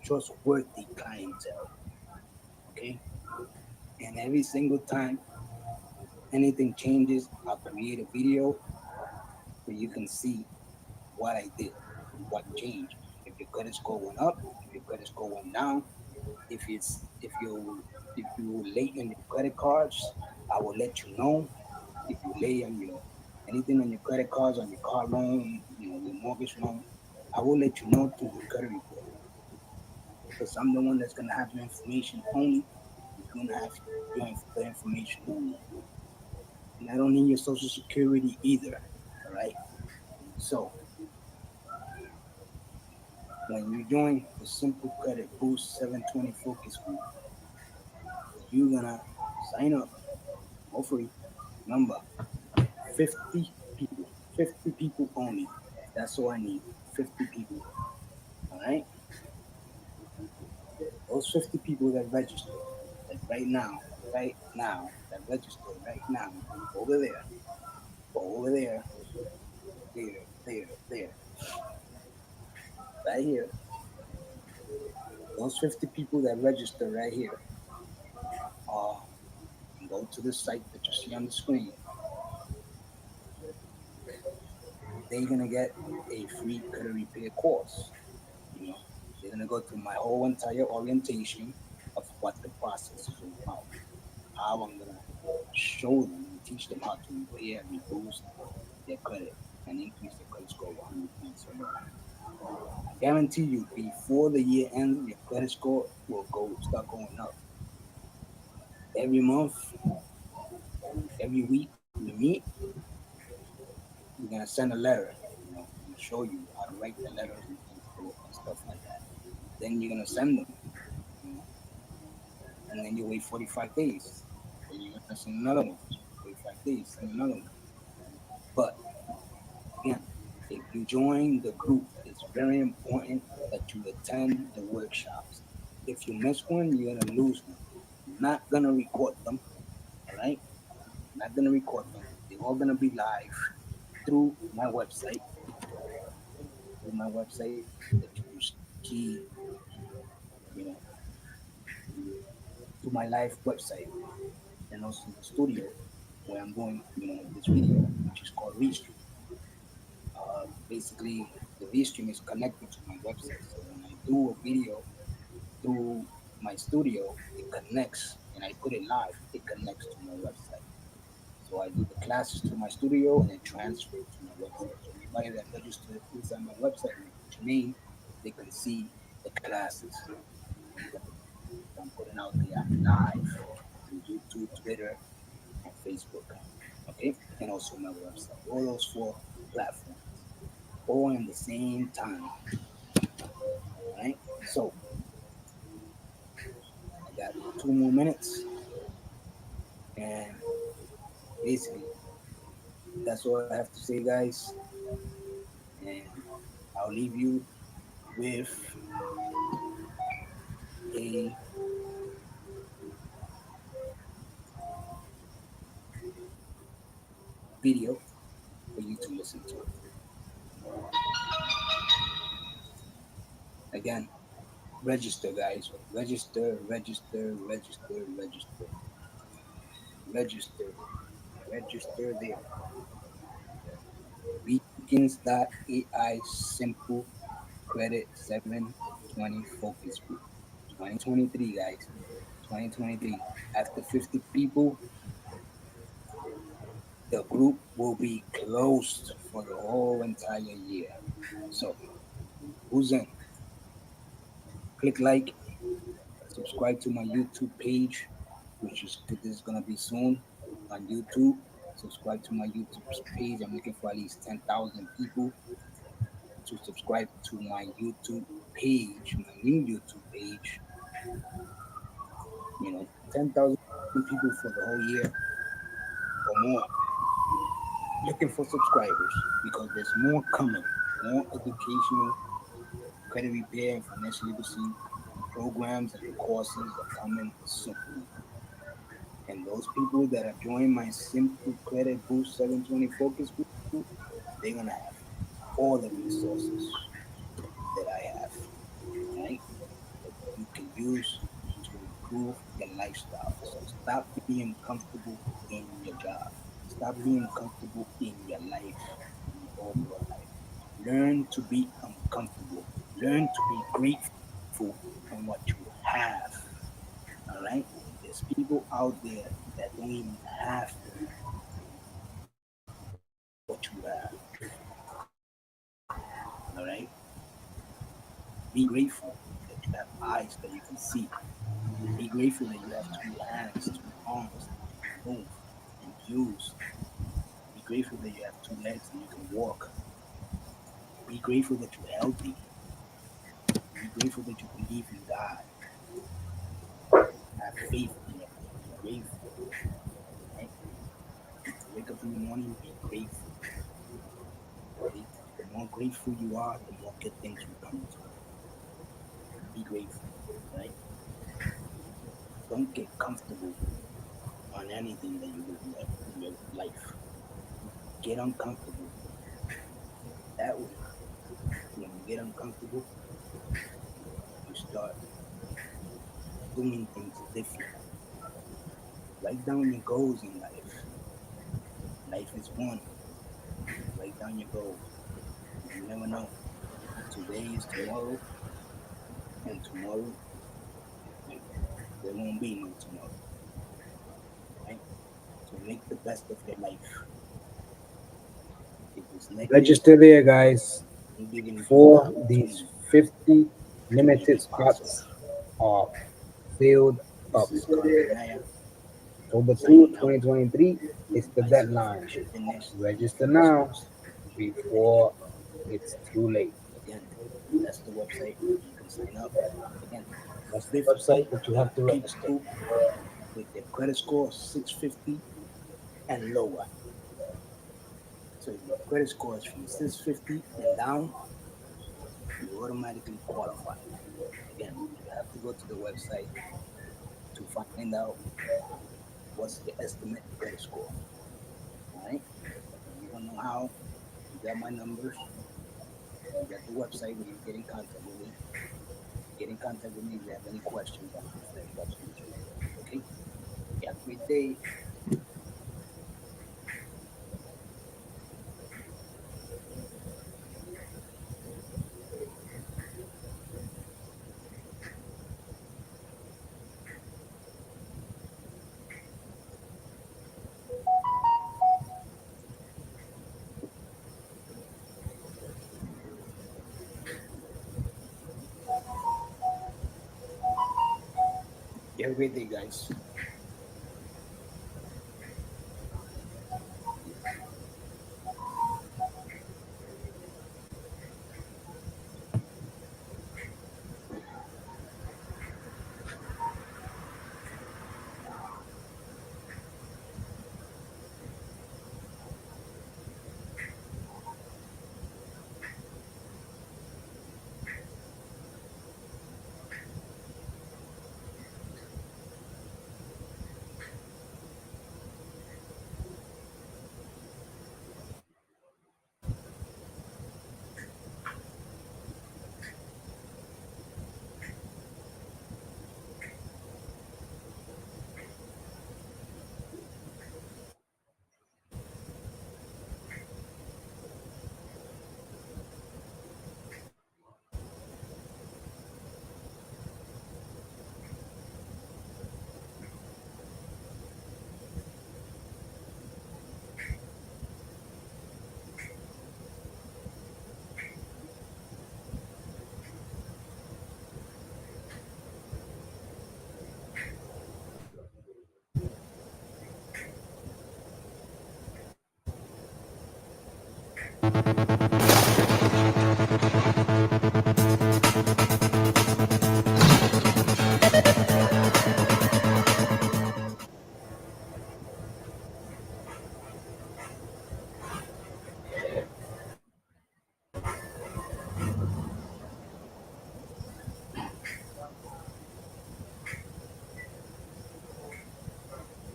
trustworthy clientele. Okay, and every single time anything changes, I'll create a video where you can see what I did, what changed. If your credit score went up, if your credit score went down, if you late in your credit cards, I will let you know. If you late on your Anything on your credit cards, on your car loan, your mortgage loan, I will let you know through the credit report. Because I'm the one that's gonna have your information only. You're gonna have the information only. And I don't need your social security either. All right. So when you join the Simple Credit Boost 720 Focus Group, you're gonna sign up for free. Number 50 people. 50 people only. That's all I need. 50 people. All right. Those 50 people that register, like right now, that register right now, over there, there, right here. Those 50 people that register right here go to the site that you see on the screen. They're gonna get a free credit repair course. You know, they're gonna go through my whole entire orientation of what the process is all about. How I'm gonna show them and teach them how to repair and reboost their credit and increase their credit score 100 points or more. I guarantee you, before the year ends, your credit score will start going up. Every month, every week we meet, we're gonna send a letter. And show you how to write the letters and stuff like that. Then you're gonna send them, you know, and then you wait 45 days. Then you're gonna send another one. 45 days, send another one. But again, if you join the group, it's very important that you attend the workshops. If you miss one, you're gonna lose one. I'm not gonna record them, all right? I'm not gonna record them. They're all gonna be live through my website. Through my website that you see, you know, through my live website and also the studio where I'm doing, this video, which is called Restream. Basically, the Restream is connected to my website. So when I do a video through my studio, it connects, and I put it live. It connects to my website. So I do the classes to my studio and it transfers to my website. So anybody that registers inside my website and put your name, they can see the classes I'm putting out there live on YouTube, Twitter, and Facebook. Okay, and also my website. All those 4 platforms, all in the same time. Right? So I got 2 more minutes, and basically that's all I have to say, guys. And I'll leave you with a video for you to listen to. Again, register, guys. Register, register, register, register, register, register there. Beacons.ai Simple Credit 720 Focus Group. 2023, guys. 2023. After 50 people, the group will be closed for the whole entire year. So, who's in? Click like, subscribe to my YouTube page, which is gonna be soon on YouTube. Subscribe to my YouTube page. I'm looking for at least 10,000 people to subscribe to my YouTube page, my new YouTube page. 10,000 people for the whole year or more. Looking for subscribers because there's more coming, more educational credit repair and financial literacy programs and courses are coming soon. And those people that have joined my Simple Credit Boost 720 Focus Group, they're gonna have all the resources that I have, right? That you can use to improve your lifestyle. So stop being comfortable in your job. Stop being comfortable in your life, in your overall life. Learn to be uncomfortable. Learn to be grateful on what you have. All right? There's people out there that don't even have Be grateful that you have eyes that you can see. Be grateful that you have two hands, two arms that you can move and use. Be grateful that you have two legs and you can walk. Be grateful that you're healthy. Be grateful that you believe in God. Have faith in it. Be grateful. Right? You wake up in the morning, be grateful. Right? The more grateful you are, the more good things will come to you. Be grateful. Right? Don't get comfortable on anything that you do in your life. Get uncomfortable. That way, when you get uncomfortable, you start doing things different. Write down your goals in life. Life is one. Write down your goals. You never know. Today is tomorrow, and tomorrow there won't be no tomorrow. Right? So make the best of your life. If it's negative, Register there, guys, I'm giving you for an these opportunity 50 to make limited it possible. spots are filled This up. is Carmen Naya October 2, signing out. 2023 is the I see you deadline. finish your fitness. Register Fingers now crossed. before it's too late. Again, that's the website where you can sign up. Again, That's the website that you have to register. people with their credit score 650 and lower. So if your credit score is from 650 and down, you automatically qualify. Again, you have to go to the website to find out what's the estimate credit score. All right. If you don't know how, you got my numbers. You got the website where you get in contact with me. Get in contact with me if you have any questions. I'm here to answer you. Okay. You have a great day. You have a great day, guys.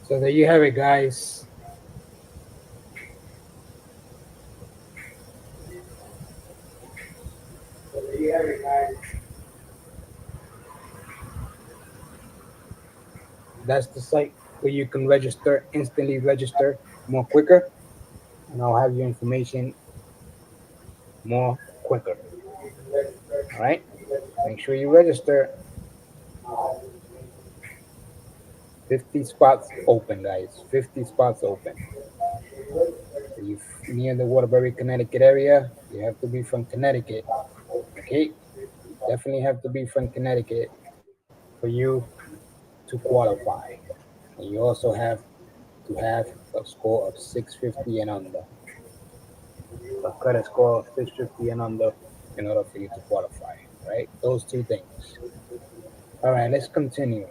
So there you have it, guys. So there you have it, guys. That's the site where you can register, instantly register more quicker, and I'll have your information more quicker. All right. Make sure you register. 50 spots open, guys. 50 spots open. So you near the Waterbury, Connecticut area, you have to be from Connecticut. Okay. definitely have to be from Connecticut for you to qualify. And you also have to have a score of 650 and under, a credit score of 650 and under in order for you to qualify, right? Those two things. All right, let's continue.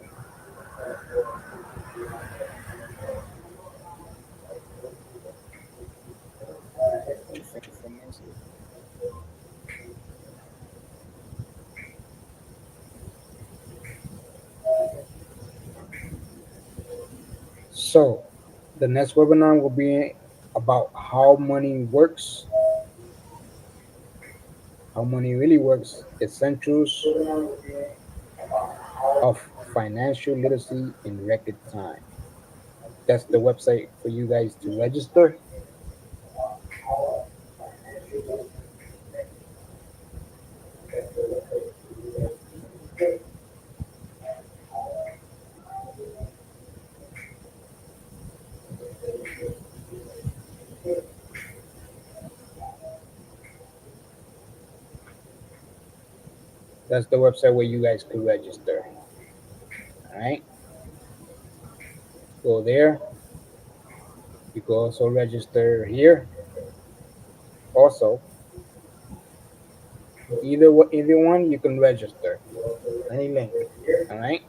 So, the next webinar will be about how money works, how money really works, essentials of financial literacy in record time. That's the website for you guys to register. That's the website where you guys could register. All right, go there. You can also register here. Also, either one you can register. Any link. All right.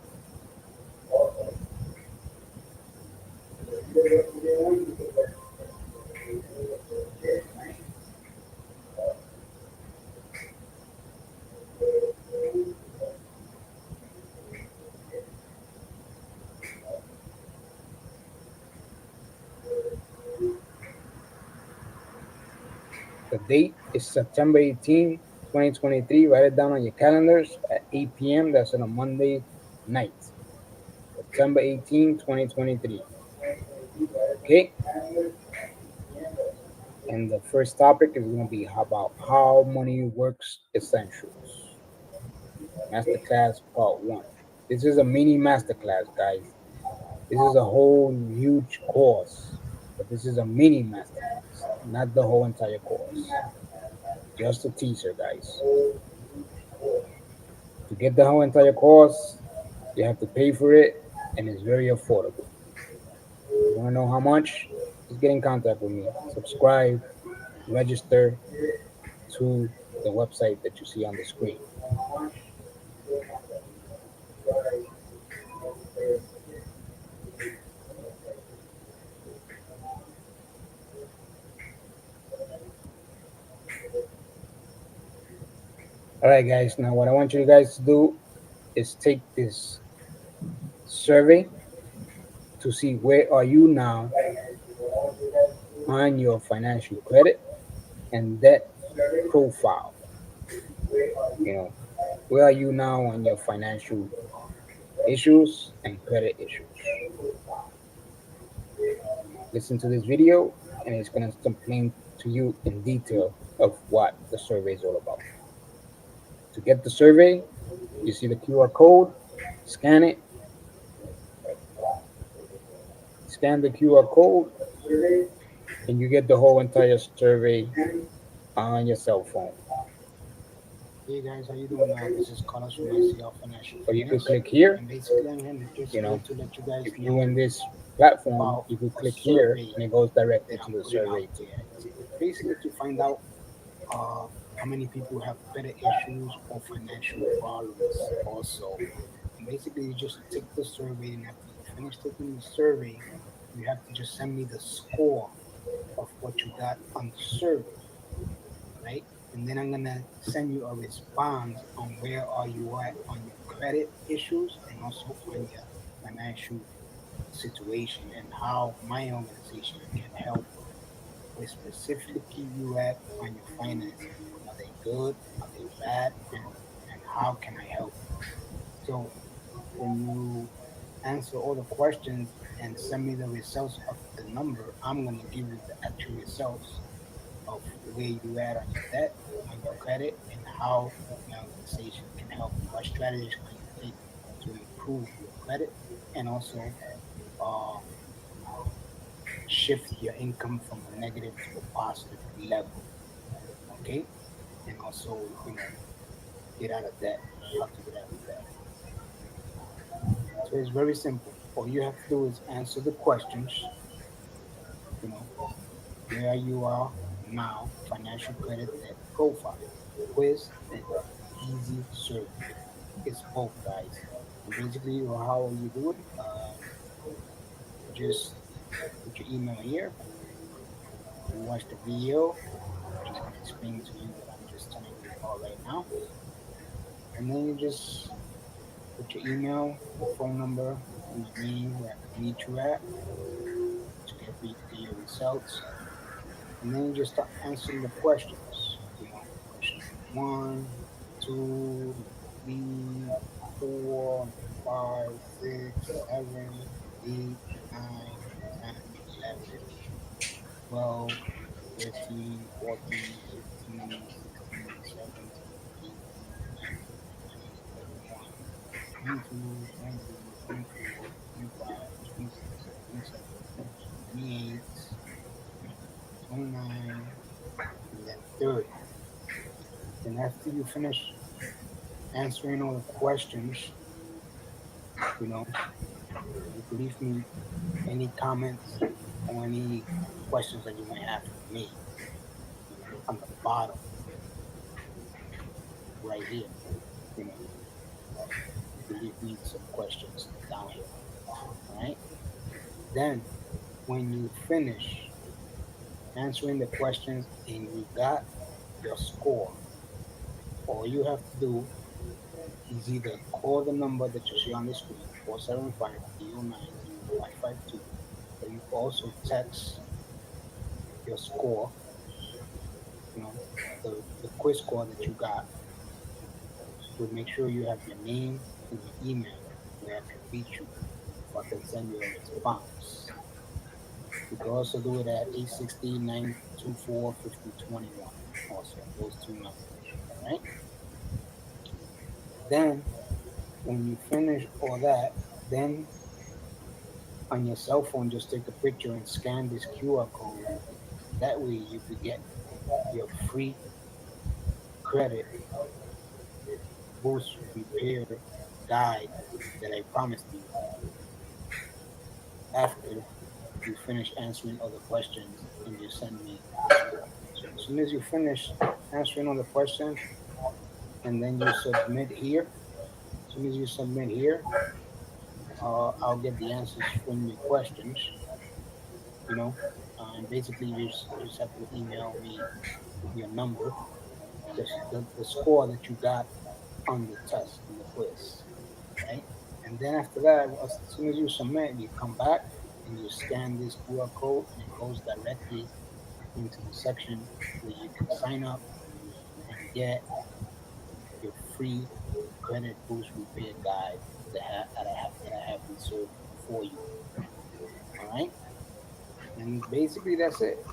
The date is September 18, 2023. Write it down on your calendars at 8 p.m. That's on a Monday night. September 18, 2023. Okay. And the first topic is going to be about how money works essentials. Masterclass part 1. This is a mini masterclass, guys. This is a whole huge course, but this is a mini masterclass, not the whole entire course. Just a teaser, guys. To get the whole entire course, you have to pay for it, and it's very affordable. You want to know how much? Just get in contact with me. Subscribe, register to the website that you see on the screen. All right, guys. Now, what I want you guys to do is take this survey to see where are you now on your financial credit and debt profile. You know, where are you now on your financial issues and credit issues? Listen to this video, and it's going to explain to you in detail of what the survey is all about. To get the survey, you see the QR code, scan it, scan the QR code, and you get the whole entire survey on your cell phone. Hey guys, how you doing? This is Carlos from ICL Financial. Or you could click here. And basically, I'm here just You know, to let you guys if know you're in this platform, about you could a click here, survey and it goes directly that to I'm the putting survey out too. there. Basically, to find out how many people have credit issues or financial problems. Also, basically, you just take the survey, and after you finish taking the survey, you have to just send me the score of what you got on the survey, right? And then I'm gonna send you a response on where are you at on your credit issues and also on your financial situation and how my organization can help. Where specifically you at on your finances? Are they good? Are they bad? And how can I help you? So when you answer all the questions and send me the results of the number, I'm gonna give you the actual results of where you at on your debt, on your credit, and how my organization can help you. What strategies can you take to improve your credit and also uh, shift your income from a negative to a positive level? Okay, and also get out of debt, how to get out of debt. So it's very simple. All you have to do is answer the questions, you know, where you are now, financial credit debt profile, quiz, and easy survey. It's both, guys. And basically, how you do it, just put your email here. You watch the video. I'm just gonna explain to you what I'm just telling you about right now. And then you just put your email, your phone number, and your name where I can meet you at to get your results. And then you just start answering the questions. Question 1, 2, 3, 4, 5, 6, 7, 8, 9, 10, 11, 12, 13, 14, 15, 16, 17, 18, 19, 20, 21, 22, 23, 24, 25, 26, 27, 28, 29, and then 30. And after you finish answering all the questions, you can leave me any comments or any questions that you might have for me on the bottom right here. You know, you can leave me some questions down here. All right. Then, when you finish answering the questions and you got your score, all you have to do is either call the number that you see on the screen, 475-309-0552, or you also text your score, the quiz score that you got. So make sure you have your name and your email where I can reach you, so I can send you a response. You can also do it at 860-924-5021. Also, those two numbers. All right. Then, when you finish all that, then on your cell phone, just take a picture and scan this QR code. That way, you could get your free credit boost repair guide that I promised you after you finish answering all the questions and you send me. So as soon as you finish answering all the questions and then you submit here, as soon as you submit here, I'll get the answers from your questions, and basically you just have to email me your number, the score that you got on the test, on the quiz, right? And then after that, as soon as you submit, you come back and you scan this QR code and it goes directly into the section where you can sign up and get your free credit boost repair guide that I have reserved for you. All right, and basically that's it.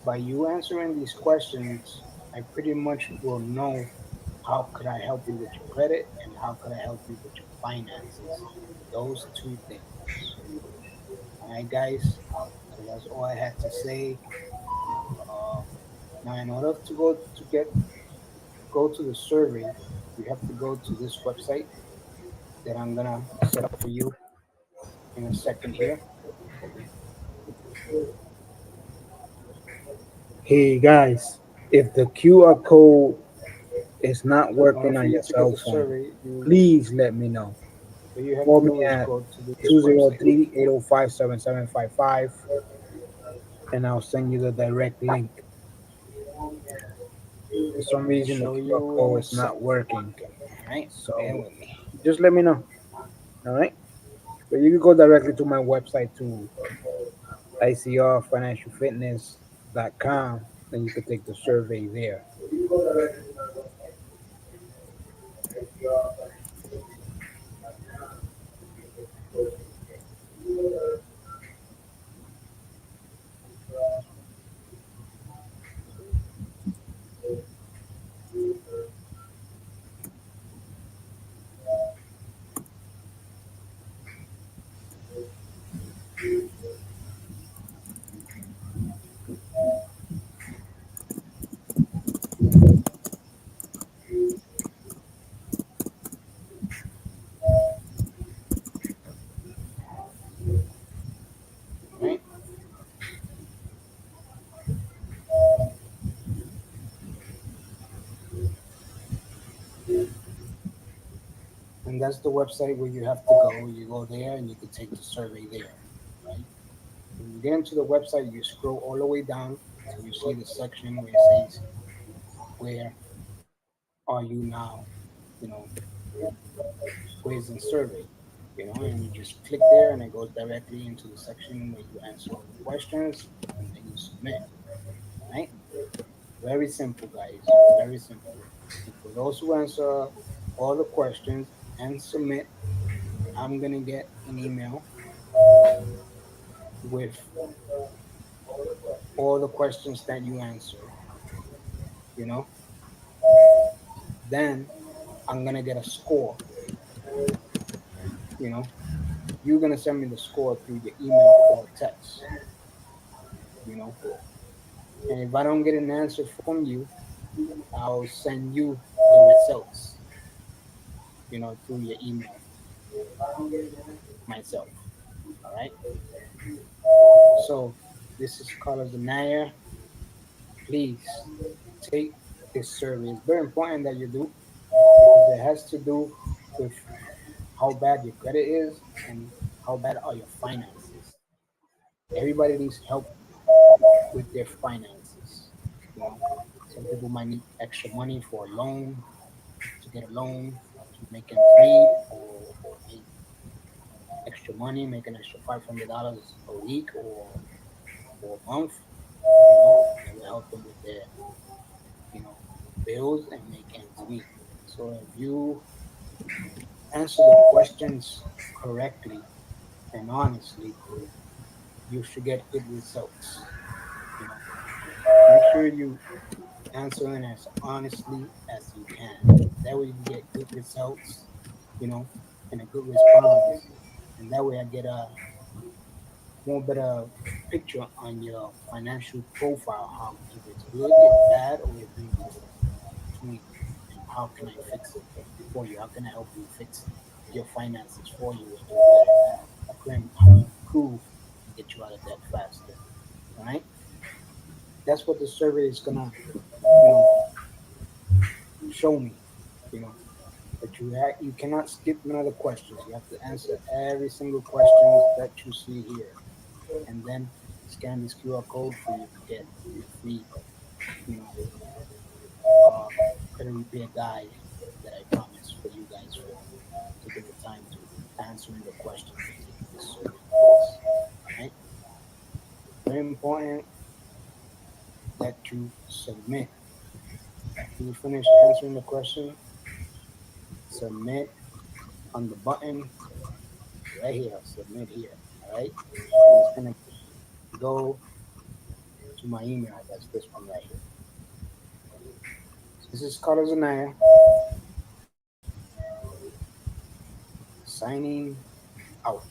By you answering these questions, I pretty much will know how could I help you with your credit and how could I help you with your finances. Those two things. All right, guys. So that's all I had to say. Uh, Now, in order to go to the survey, you have to go to this website that I'm gonna set up for you in a second here. Hey guys, if the QR code is not working on your cell phone, please let me know. Call me at 203-805-7755 and I'll send you the direct link. For some reason, the QR code is not working. All right, so just let me know. All right, but you can go directly to my website to icrfinancialfitness.com and you can take the survey there. that's the website where you have to go. You go there and you can take the survey there, right? When you get into the website, you scroll all the way down till you see the section where it says, "Where are you now?" You know, quiz and survey. You know, and you just click there, and it goes directly into the section where you answer all the questions, and then you submit. Right? Very simple, guys. Very simple. And for those who answer all the questions and submit, I'm gonna get an email with all the questions that you answer. You know, then I'm gonna get a score. You know, you're gonna send me the score through your email or text. You know, and if I don't get an answer from you, I'll send you the results. You know, through your email myself. All right. So this is Carlos Anaya. Please take this survey. It's very important that you do because it has to do with how bad your credit is and how bad are your finances. Everybody needs help with their finances. You know, some people might need extra money for a loan to get a loan to make ends meet, or need extra money, make an extra $500 a week or a month. You know, it will help them with their bills and make ends meet. So if you answer the questions correctly and honestly, you should get good results. You know, make sure you answer it as honestly as you can. That way you get good results, and a good response. And that way I get a more better picture on your financial profile, how if it's good, it's bad, or if it's between. And how can I fix it for you? How can I help you fix your finances for you and do better? How can improve and get you out of debt faster? All right? That's what the survey is gonna, show me. You know, but you cannot skip none of the questions. You have to answer every single question that you see here, and then scan this QR code for you to get your free, you know, uh, credit repair guide that I promised for you guys for taking the time to answering the questions and taking this survey quiz. All right, very important that you submit. After you finish answering the question, submit on the button right here. Submit here. All right, and it's gonna go to my email address. This one right here. This is Carlos Anaya signing out.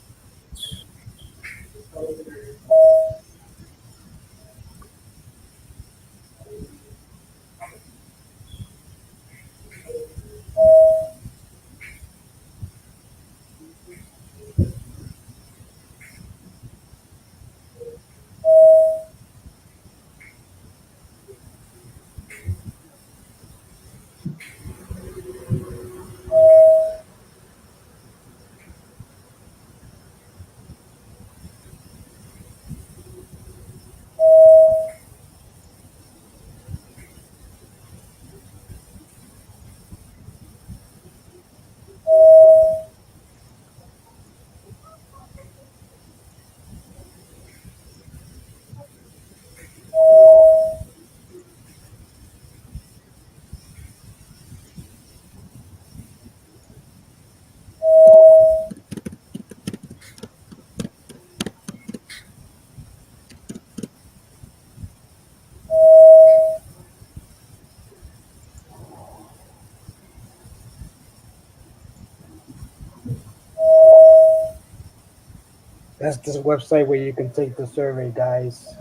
That's the website where you can take the survey, guys.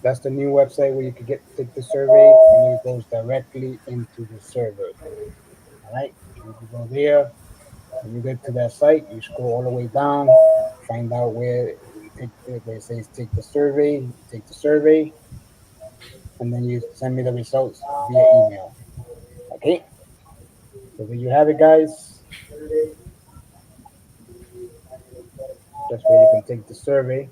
That's the new website where you can take the survey, and it goes directly into the survey. All right, you can go there. When you get to that site, you scroll all the way down, find out where it says take the survey, and then you send me the results via email. Okay, so there you have it, guys. That's where you can take the survey.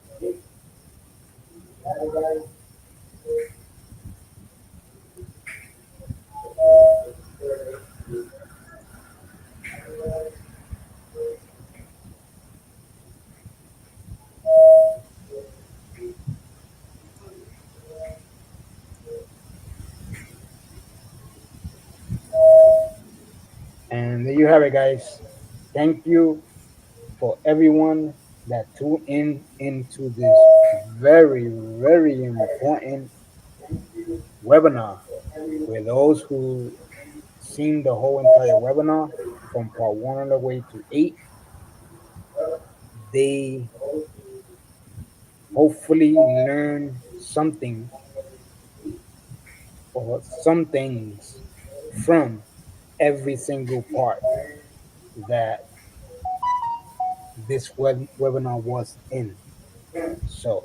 And there you have it, guys. Thank you for everyone that tuned in into this very, very important webinar. For those who seen the whole entire webinar from part 1 all the way to 8, they hopefully learn something or some things from every single part that this webinar was in. So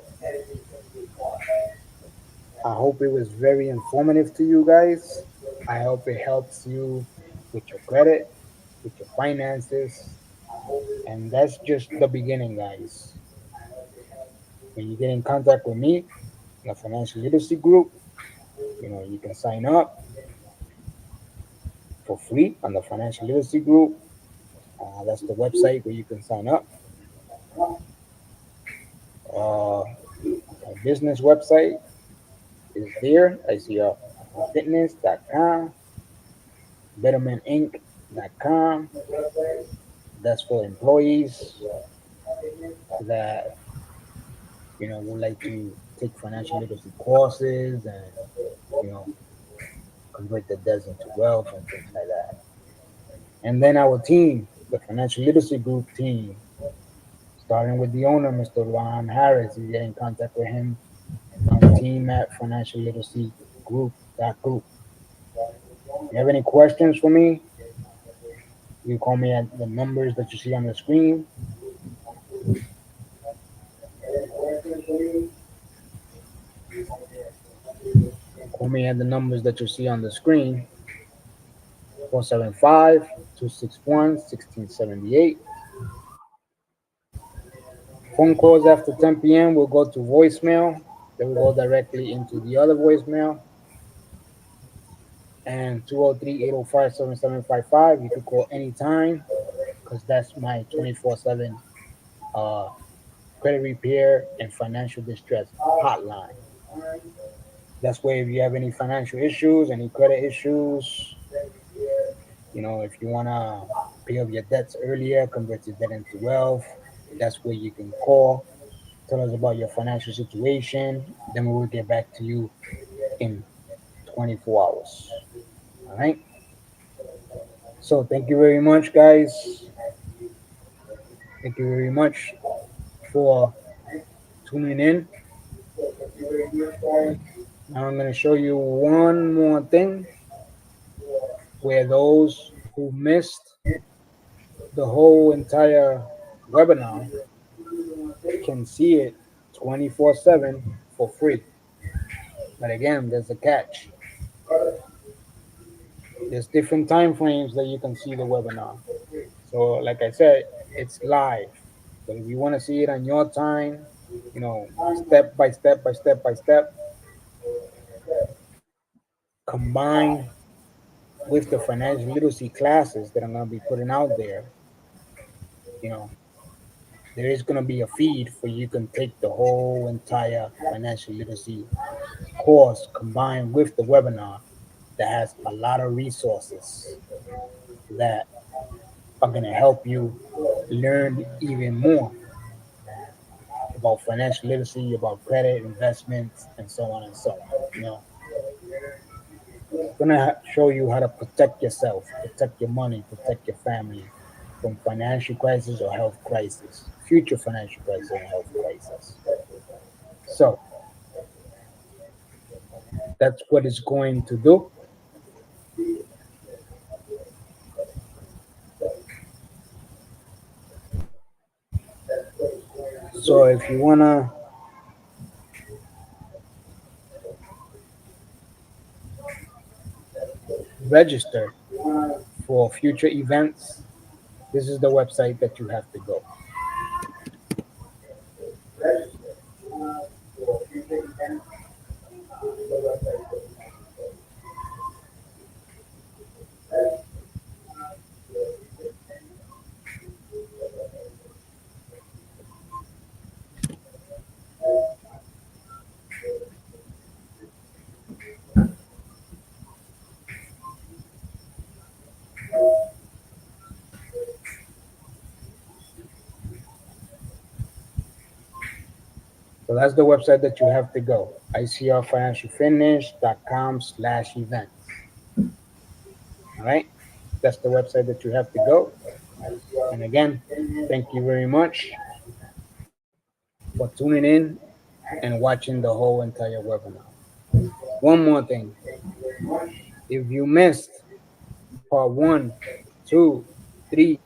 I hope it was very informative to you guys. I hope it helps you with your credit, with your finances. And that's just the beginning, guys. When you get in contact with me, the financial literacy group, you can sign up for free on the financial literacy group. That's the website where you can sign up. My business website is there. I see fitness.com, bettermentinc.com. That's for employees that would like to take financial literacy courses and convert their debts into wealth and things like that. And then our team, the financial literacy group team, starting with the owner, Mr. Ron Harris. You get in contact with him on team at financial literacy group. You have any questions for me? You call me at the numbers that you see on the screen. Call me at the numbers that you see on the screen. 475-261-1678. Phone calls after 10 p.m. will go to voicemail. They will go directly into the other voicemail. And 203-805-7755. You can call anytime because that's my 24/7 credit repair and financial distress hotline. That's where if you have any financial issues, any credit issues, if you want to pay off your debts earlier, convert your debt into wealth, that's where you can call. Tell us about your financial situation. Then we will get back to you in 24 hours. All right. So thank you very much, guys. Thank you very much for tuning in. Now I'm going to show you one more thing where those who missed the whole entire webinar can see it 24/7 for free. But again, there's a catch. There's different time frames that you can see the webinar. So like I said, it's live. But if you want to see it on your time, step by step, combined with the financial literacy classes that I'm going to be putting out there, there is going to be a feed for you can take the whole entire financial literacy course combined with the webinar that has a lot of resources that are going to help you learn even more about financial literacy, about credit, investments, and so on and so on. I'm going to show you how to protect yourself, protect your money, protect your family from financial crisis or health crisis, future financial crisis or health crisis. So that's what it's going to do. So if you want to register for future events, this is the website that you have to go. So that's the website that you have to go. icrfinancialfitness.com/events. All right. That's the website that you have to go. And again, thank you very much for tuning in and watching the whole entire webinar. One more thing. If you missed part 1, 2, 3,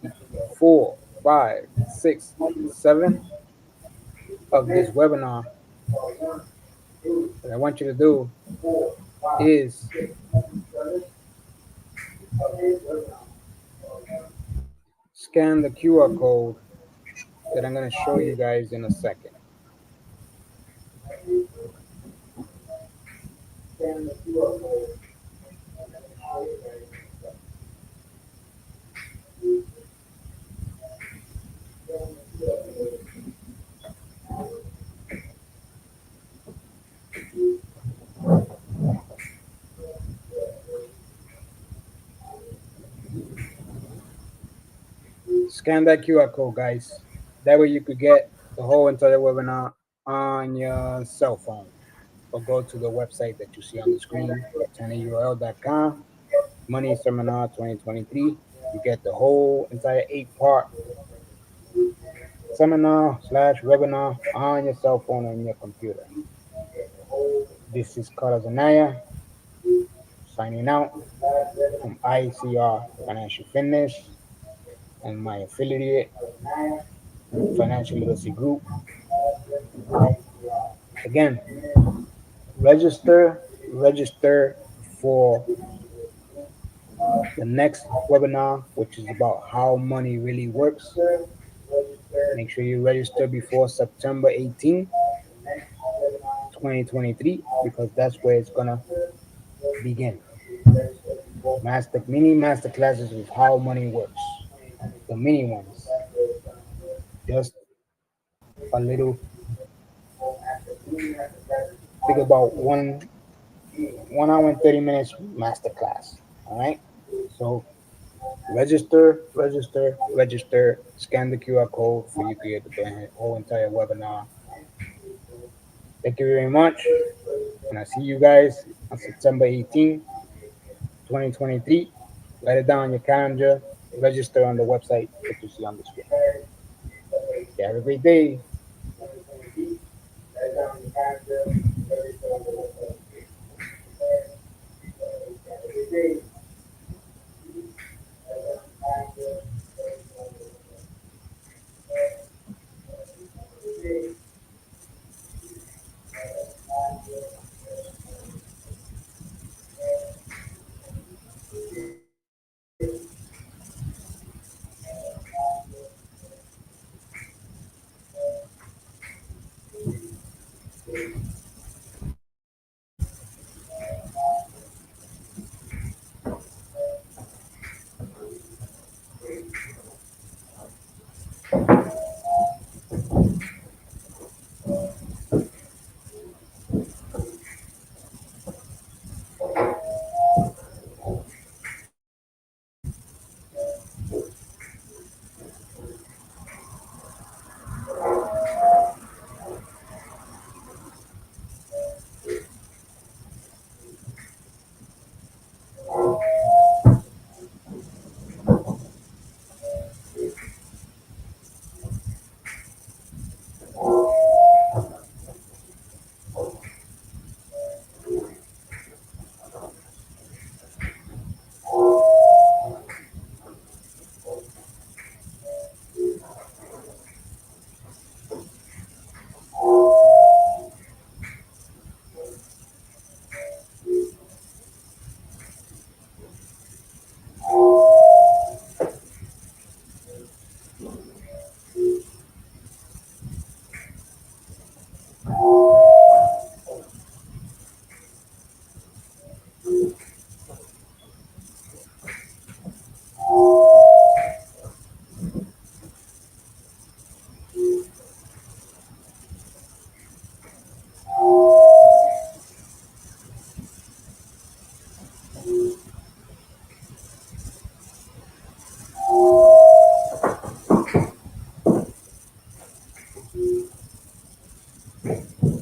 4, 5, 6, 7 of this webinar, what I want you to do is scan the QR code that I'm going to show you guys in a second. Scan that QR code, guys. That way you could get the whole entire webinar on your cell phone. Or go to the website that you see on the screen, tinyurl.com, Money Seminar 2023. You get the whole entire 8-part seminar/webinar on your cell phone and your computer. This is Carlos Anaya signing out from ICR Financial Fitness and my affiliate, Financial Literacy Group. Again, register for the next webinar, which is about how money really works. Make sure you register before September 18, 2023, because that's where it's gonna begin. Mini master classes with how money works. The mini ones. Just a little, think about 1 hour and 30 minutes master class. All right. So register. Scan the QR code for you to get the whole entire webinar. Thank you very much. And I see you guys on September 18, 2023. Write it down on your calendar. Register on the website that you see on the screen. Yeah, have a great day. Okay.